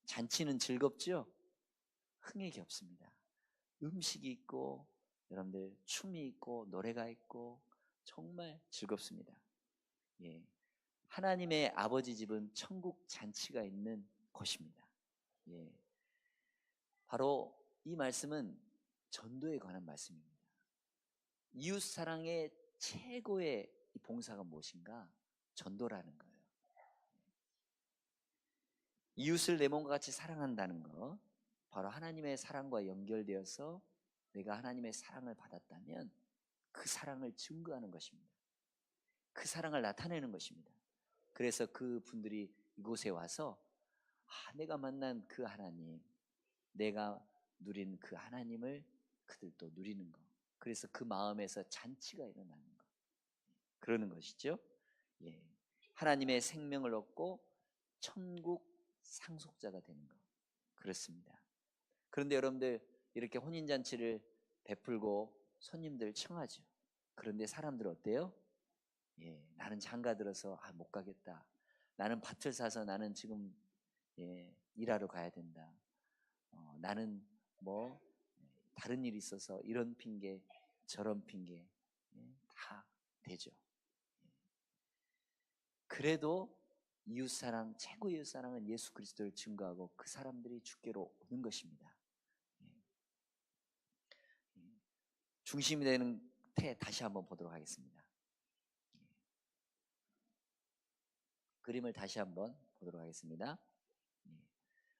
잔치는 즐겁죠? 흥액이 없습니다. 음식이 있고 여러분들 춤이 있고 노래가 있고 정말 즐겁습니다. 하나님의 아버지 집은 천국 잔치가 있는 곳입니다. 바로 이 말씀은 전도에 관한 말씀입니다. 이웃 사랑의 최고의 봉사가 무엇인가? 전도라는 거예요. 이웃을 내 몸과 같이 사랑한다는 거, 바로 하나님의 사랑과 연결되어서 내가 하나님의 사랑을 받았다면 그 사랑을 증거하는 것입니다. 그 사랑을 나타내는 것입니다. 그래서 그 분들이 이곳에 와서 내가 만난 그 하나님, 내가 누린 그 하나님을 그들도 누리는 것, 그래서 그 마음에서 잔치가 일어나는 것, 그러는 것이죠. 예. 하나님의 생명을 얻고 천국 상속자가 되는 것, 그렇습니다. 그런데 여러분들, 이렇게 혼인잔치를 베풀고 손님들 청하죠. 그런데 사람들 어때요? 예, 나는 장가 들어서 못 가겠다. 나는 밭을 사서 나는 지금 일하러 가야 된다. 나는 뭐 다른 일이 있어서 이런 핑계 저런 핑계 다 되죠. 그래도 이웃사랑, 최고 이웃사랑은 예수 그리스도를 증거하고 그 사람들이 주께로 오는 것입니다. 중심이 되는 태 다시 한번 보도록 하겠습니다. 그림을 다시 한번 보도록 하겠습니다.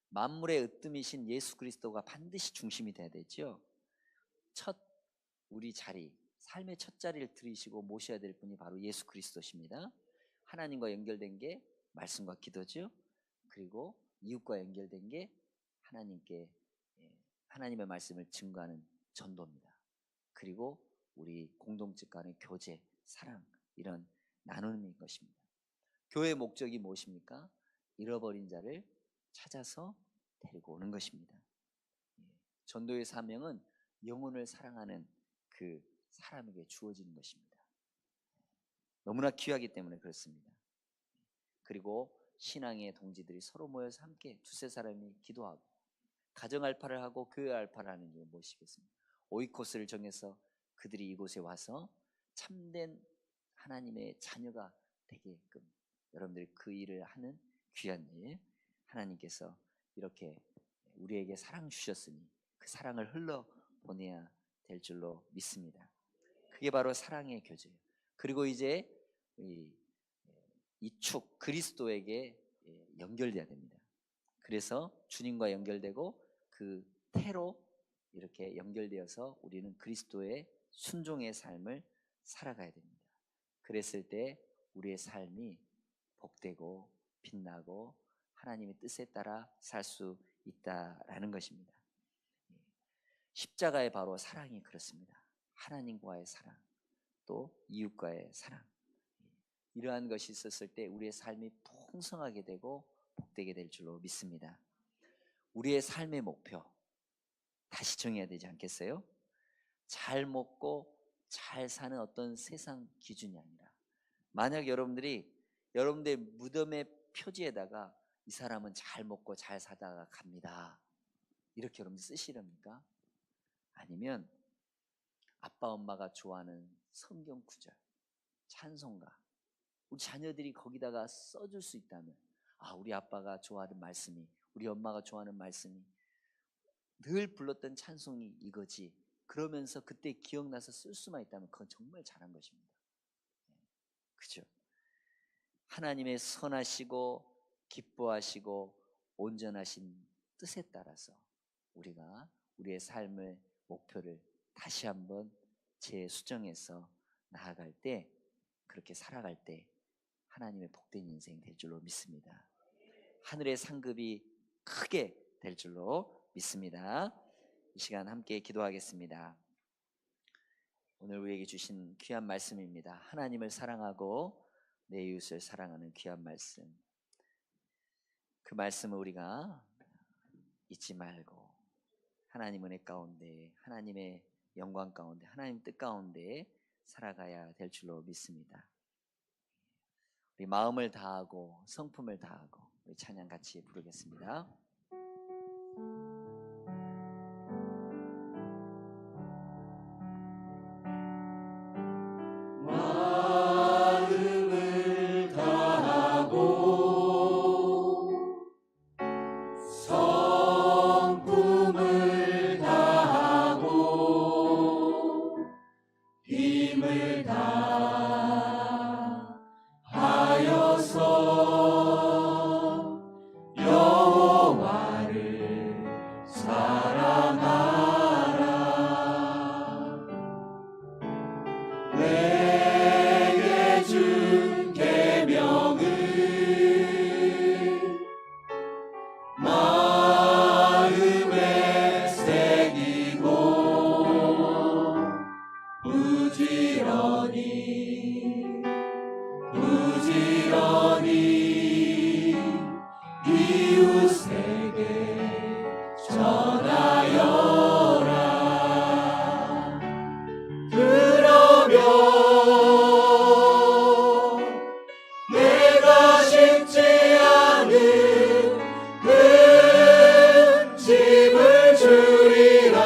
만물의 으뜸이신 예수 그리스도가 반드시 중심이 돼야 되죠. 우리 자리, 삶의 첫 자리를 들이시고 모셔야 될 분이 바로 예수 그리스도십니다. 하나님과 연결된 게 말씀과 기도죠. 그리고 이웃과 연결된 게 하나님께 하나님의 말씀을 증거하는 전도입니다. 그리고 우리 공동체 간의 교제, 사랑, 이런 나눔인 것입니다. 교회의 목적이 무엇입니까? 잃어버린 자를 찾아서 데리고 오는 것입니다. 전도의 사명은 영혼을 사랑하는 그 사람에게 주어지는 것입니다. 너무나 귀하기 때문에 그렇습니다. 그리고 신앙의 동지들이 서로 모여서 함께 두세 사람이 기도하고 가정 알파를 하고 교회 알파를 하는 이유는 무엇이겠습니까? 오이코스를 정해서 그들이 이곳에 와서 참된 하나님의 자녀가 되게끔 여러분들이 그 일을 하는 귀한 일, 하나님께서 이렇게 우리에게 사랑 주셨으니 그 사랑을 흘러 보내야 될 줄로 믿습니다. 그게 바로 사랑의 교제예요. 그리고 이제 이 축 그리스도에게 연결돼야 됩니다. 그래서 주님과 연결되고 그 태로 이렇게 연결되어서 우리는 그리스도의 순종의 삶을 살아가야 됩니다. 그랬을 때 우리의 삶이 복되고 빛나고 하나님의 뜻에 따라 살 수 있다라는 것입니다. 십자가의 바로 사랑이 그렇습니다. 하나님과의 사랑, 또 이웃과의 사랑. 이러한 것이 있었을 때 우리의 삶이 풍성하게 되고 복되게 될 줄로 믿습니다. 우리의 삶의 목표 다시 정해야 되지 않겠어요? 잘 먹고 잘 사는 어떤 세상 기준이 아니라, 만약 여러분들이 여러분들의 무덤의 표지에다가 이 사람은 잘 먹고 잘 사다가 갑니다, 이렇게 여러분들 쓰시렵니까? 아니면 아빠 엄마가 좋아하는 성경 구절, 찬송가, 우리 자녀들이 거기다가 써줄 수 있다면, 우리 아빠가 좋아하는 말씀이, 우리 엄마가 좋아하는 말씀이 늘 불렀던 찬송이 이거지, 그러면서 그때 기억나서 쓸 수만 있다면 그건 정말 잘한 것입니다. 그죠? 하나님의 선하시고 기뻐하시고 온전하신 뜻에 따라서 우리가 우리의 삶의 목표를 다시 한번 재수정해서 나아갈 때, 그렇게 살아갈 때 하나님의 복된 인생이 될 줄로 믿습니다. 하늘의 상급이 크게 될 줄로 믿습니다. 이 시간 함께 기도하겠습니다. 오늘 우리에게 주신 귀한 말씀입니다. 하나님을 사랑하고 내 이웃을 사랑하는 귀한 말씀. 그 말씀을 우리가 잊지 말고 하나님 은혜 가운데, 하나님의 영광 가운데, 하나님 뜻 가운데 살아가야 될 줄로 믿습니다. 우리 마음을 다하고 성품을 다하고 우리 찬양 같이 부르겠습니다. 마음을 다하고 성품을 다하고 힘을 다하여서 여호와를 사랑하라. 내게 준 계명을 마음에 새기고 부지런히 이웃에게 전하여라. 그러면 내가 심지 않은 큰 집을 주리라.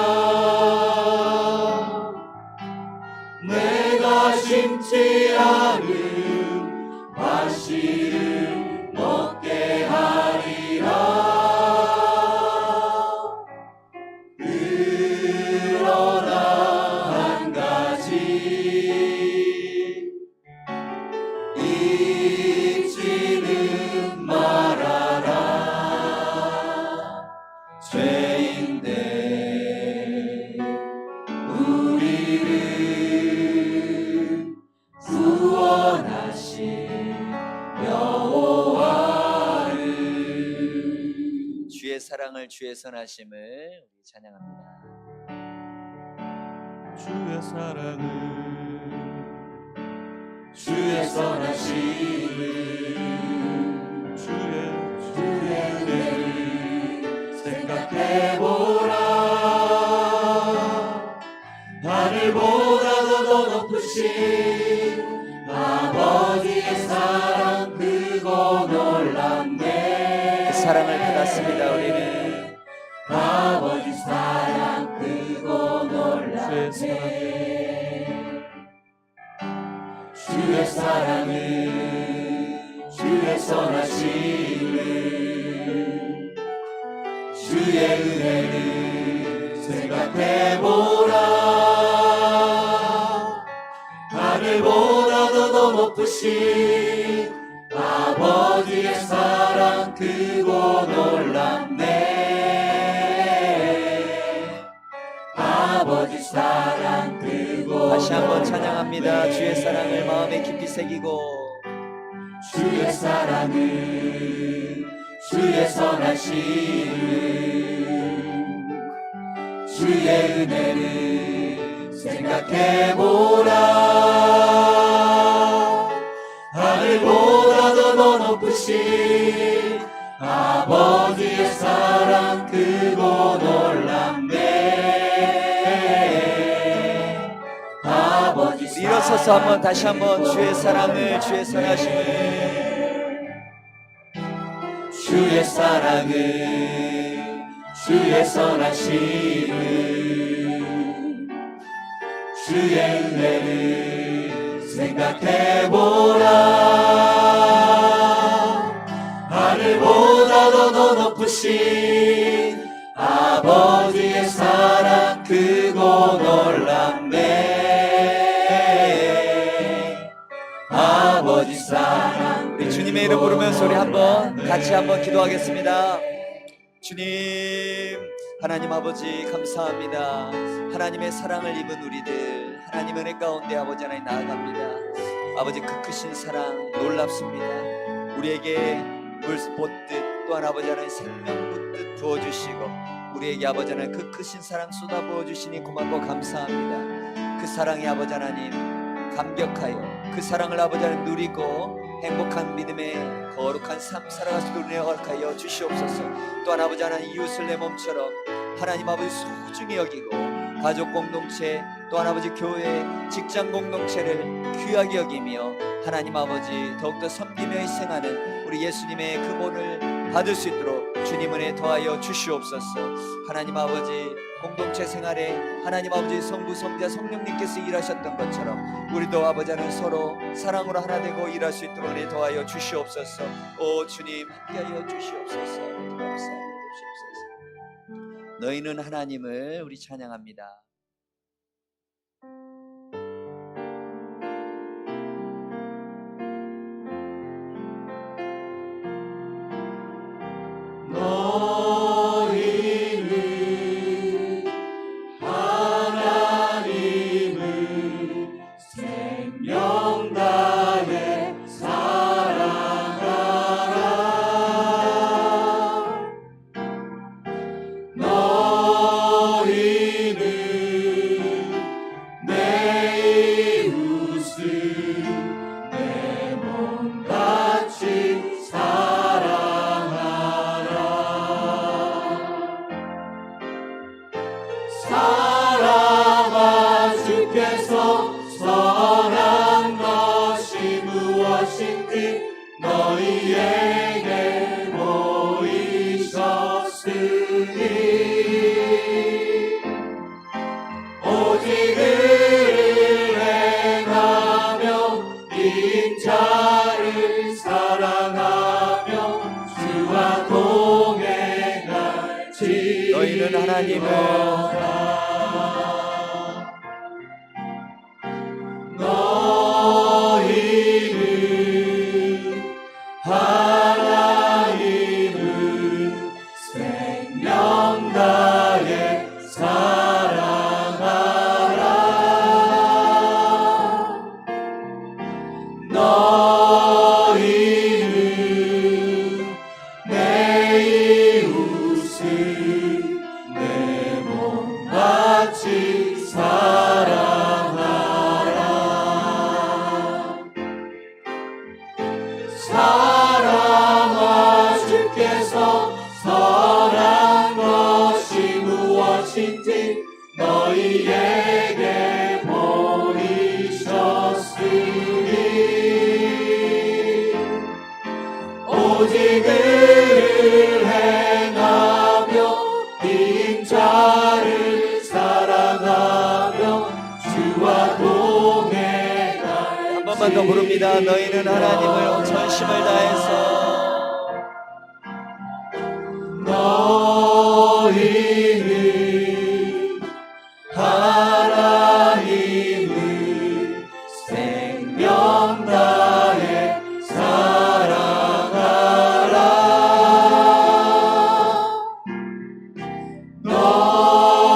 내가 심지 않은 과실을 먹게 하리라. 그러나 한 가지 잊지는 말아라. 죄인된 우리를 구원하신 여호와를. 주의 사랑을 주의 선하심을 우리 찬양합니다. 주의 사랑을 주의 선하심을 주의 은혜를 생각해보라. 하늘보다도 더 높으신 아버지의 사랑 크고 놀랍네. 그 사랑을 받았습니다. 우리는 아버지 사랑 크고 놀랍네. 주의 사랑을 주의 선하심을 주의 은혜를 생각해보라. 하늘보다도 더 높으신 아버지의 사랑 크고 놀랍네. 아버지 사랑 크고 다시 한번 찬양합니다. 주의 사랑을 마음에 깊이 새기고 주의 사랑을 주의 선하심을 주의 은혜를 생각해보라. 하늘보다도 더 높으신 아버지의 사랑 크고 놀랍네. 아버지 우리 일어서서 한번 다시 한번 주의 사랑을 주의 선하심을 주의 사랑을 주의 선하심을 주의 은혜를 생각해보라. 하늘보다도 더 높으신 아버지의 사랑 크고 놀랍네. 아버지 사랑. 우리 주님의 이름 부르면서 우리 한번 같이 한번 기도하겠습니다. 주님, 하나님 아버지 감사합니다. 하나님의 사랑을 입은 우리들 하나님 은혜 가운데 아버지 하나님 나아갑니다. 아버지 그 크신 사랑 놀랍습니다. 우리에게 물 붓듯 또한 아버지 하나님 생명 붓듯 부어주시고 우리에게 아버지 하나님 그 크신 사랑 쏟아 부어주시니 고맙고 감사합니다. 그 사랑이 아버지 하나님 감격하여 그 사랑을 아버지 하나님 누리고 행복한 믿음의 거룩한 삶 살아갈 수 있도록 허락하여 주시옵소서. 또한 아버지 하나님 이웃을 내 몸처럼 하나님 아버지 소중히 여기고 가족 공동체 또한 아버지 교회 직장 공동체를 귀하게 여기며 하나님 아버지 더욱더 섬기며 희생하는 우리 예수님의 그 본을 받을 수 있도록 주님 은혜 더하여 주시옵소서. 하나님 아버지 공동체 생활에 하나님 아버지 성부 성자 성령님께서 일하셨던 것처럼 우리도 아버지 하나님 서로 사랑으로 하나 되고 일할 수 있도록 은혜 더하여 주시옵소서. 오 주님 함께하여 주시옵소서. 감사하여 주시옵소서. 너희는 하나님을 우리 찬양합니다. 선한 것이 무엇인지 너희에게 보이셨으니 오직 의를 행하며 인자를 사랑하며 주와 동행할지 너희는 하나님을 하나님을 생명 다해 사랑하라 너희는 내 이웃을 내 몸같이 사랑하라 사랑과 주께서 선한 것이 무엇인지 너희에게 보이셨으니 오직 의를 행하며 인자를 사랑하며 주와 동행할 한 번만 더 부릅니다. 너희는 하나님을 전심을 다해서 너희는 하나님을 생명 다해 사랑하라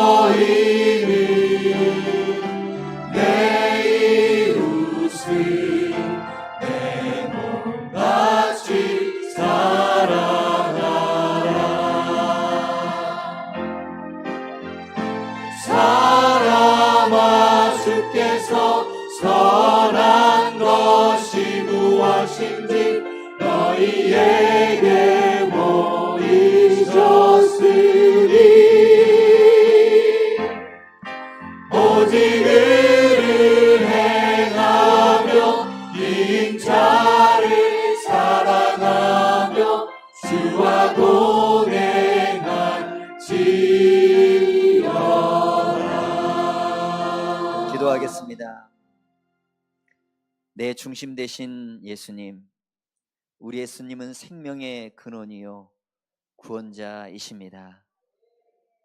너희는 내 이웃을 내 몸같이 사랑하라 사람아 주께서 선한 것이 무엇인지 너희에게 보이셨으니 오직 의를 행하며 인자를 사랑하며 주와 동행할지어다 기도하겠습니다. 내 중심 되신 예수님, 우리 예수님은 생명의 근원이요 구원자이십니다.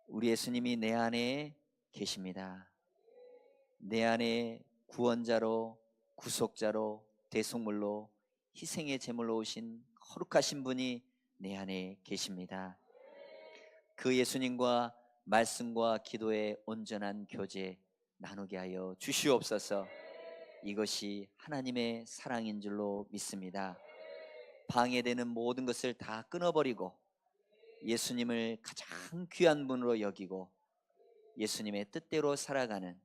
우리 예수님이 내 안에 계십니다. 내 안에 구원자로 구속자로 대속물로 희생의 제물로 오신 거룩하신 분이 내 안에 계십니다. 그 예수님과 말씀과 기도의 온전한 교제 나누게 하여 주시옵소서. 이것이 하나님의 사랑인 줄로 믿습니다. 방해되는 모든 것을 다 끊어버리고 예수님을 가장 귀한 분으로 여기고 예수님의 뜻대로 살아가는,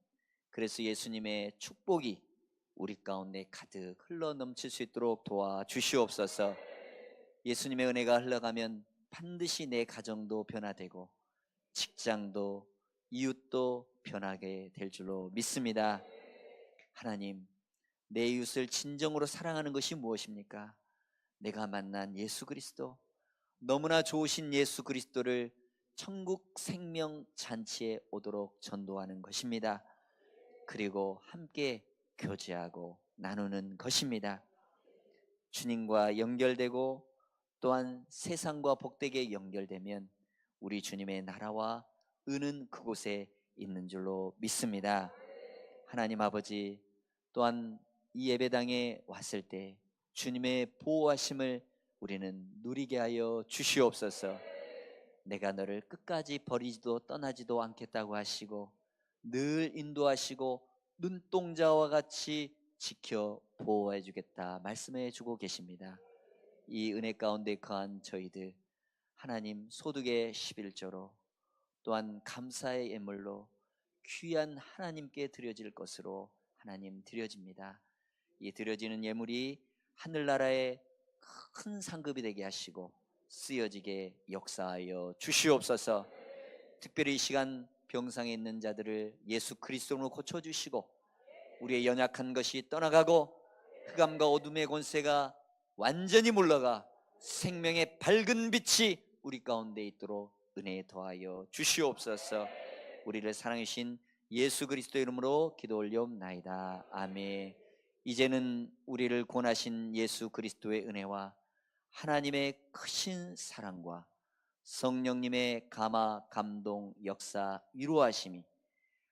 그래서 예수님의 축복이 우리 가운데 가득 흘러 넘칠 수 있도록 도와주시옵소서. 예수님의 은혜가 흘러가면 반드시 내 가정도 변화되고 직장도 이웃도 변하게 될 줄로 믿습니다. 하나님, 내 이웃을 진정으로 사랑하는 것이 무엇입니까? 내가 만난 예수 그리스도, 너무나 좋으신 예수 그리스도를 천국 생명 잔치에 오도록 전도하는 것입니다. 그리고 함께 교제하고 나누는 것입니다. 주님과 연결되고 또한 세상과 복되게 연결되면 우리 주님의 나라와 은은 그곳에 있는 줄로 믿습니다. 하나님 아버지, 또한 이 예배당에 왔을 때 주님의 보호하심을 우리는 누리게 하여 주시옵소서. 내가 너를 끝까지 버리지도 떠나지도 않겠다고 하시고 늘 인도하시고 눈동자와 같이 지켜 보호해 주겠다 말씀해 주고 계십니다. 이 은혜 가운데 거한 저희들, 하나님 소득의 11조로 또한 감사의 예물로 귀한 하나님께 드려질 것으로 하나님 드려집니다. 이 드려지는 예물이 하늘나라의 큰 상급이 되게 하시고 쓰여지게 역사하여 주시옵소서. 특별히 이 시간 병상에 있는 자들을 예수 그리스도로 고쳐주시고 우리의 연약한 것이 떠나가고 흑암과 어둠의 권세가 완전히 물러가 생명의 밝은 빛이 우리 가운데 있도록 은혜에 더하여 주시옵소서. 우리를 사랑해 주신 예수 그리스도 이름으로 기도 올려옵나이다. 아멘. 이제는 우리를 구원하신 예수 그리스도의 은혜와 하나님의 크신 사랑과 성령님의 감화, 감동, 역사, 위로하심이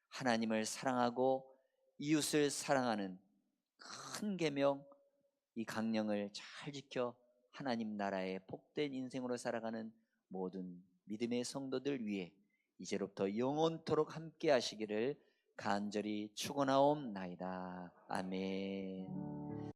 하나님을 사랑하고 이웃을 사랑하는 큰 계명, 이 강령을 잘 지켜 하나님 나라의 복된 인생으로 살아가는 모든 믿음의 성도들 위해 이제로부터 영원토록 함께 하시기를 간절히 축원하옵나이다. 아멘.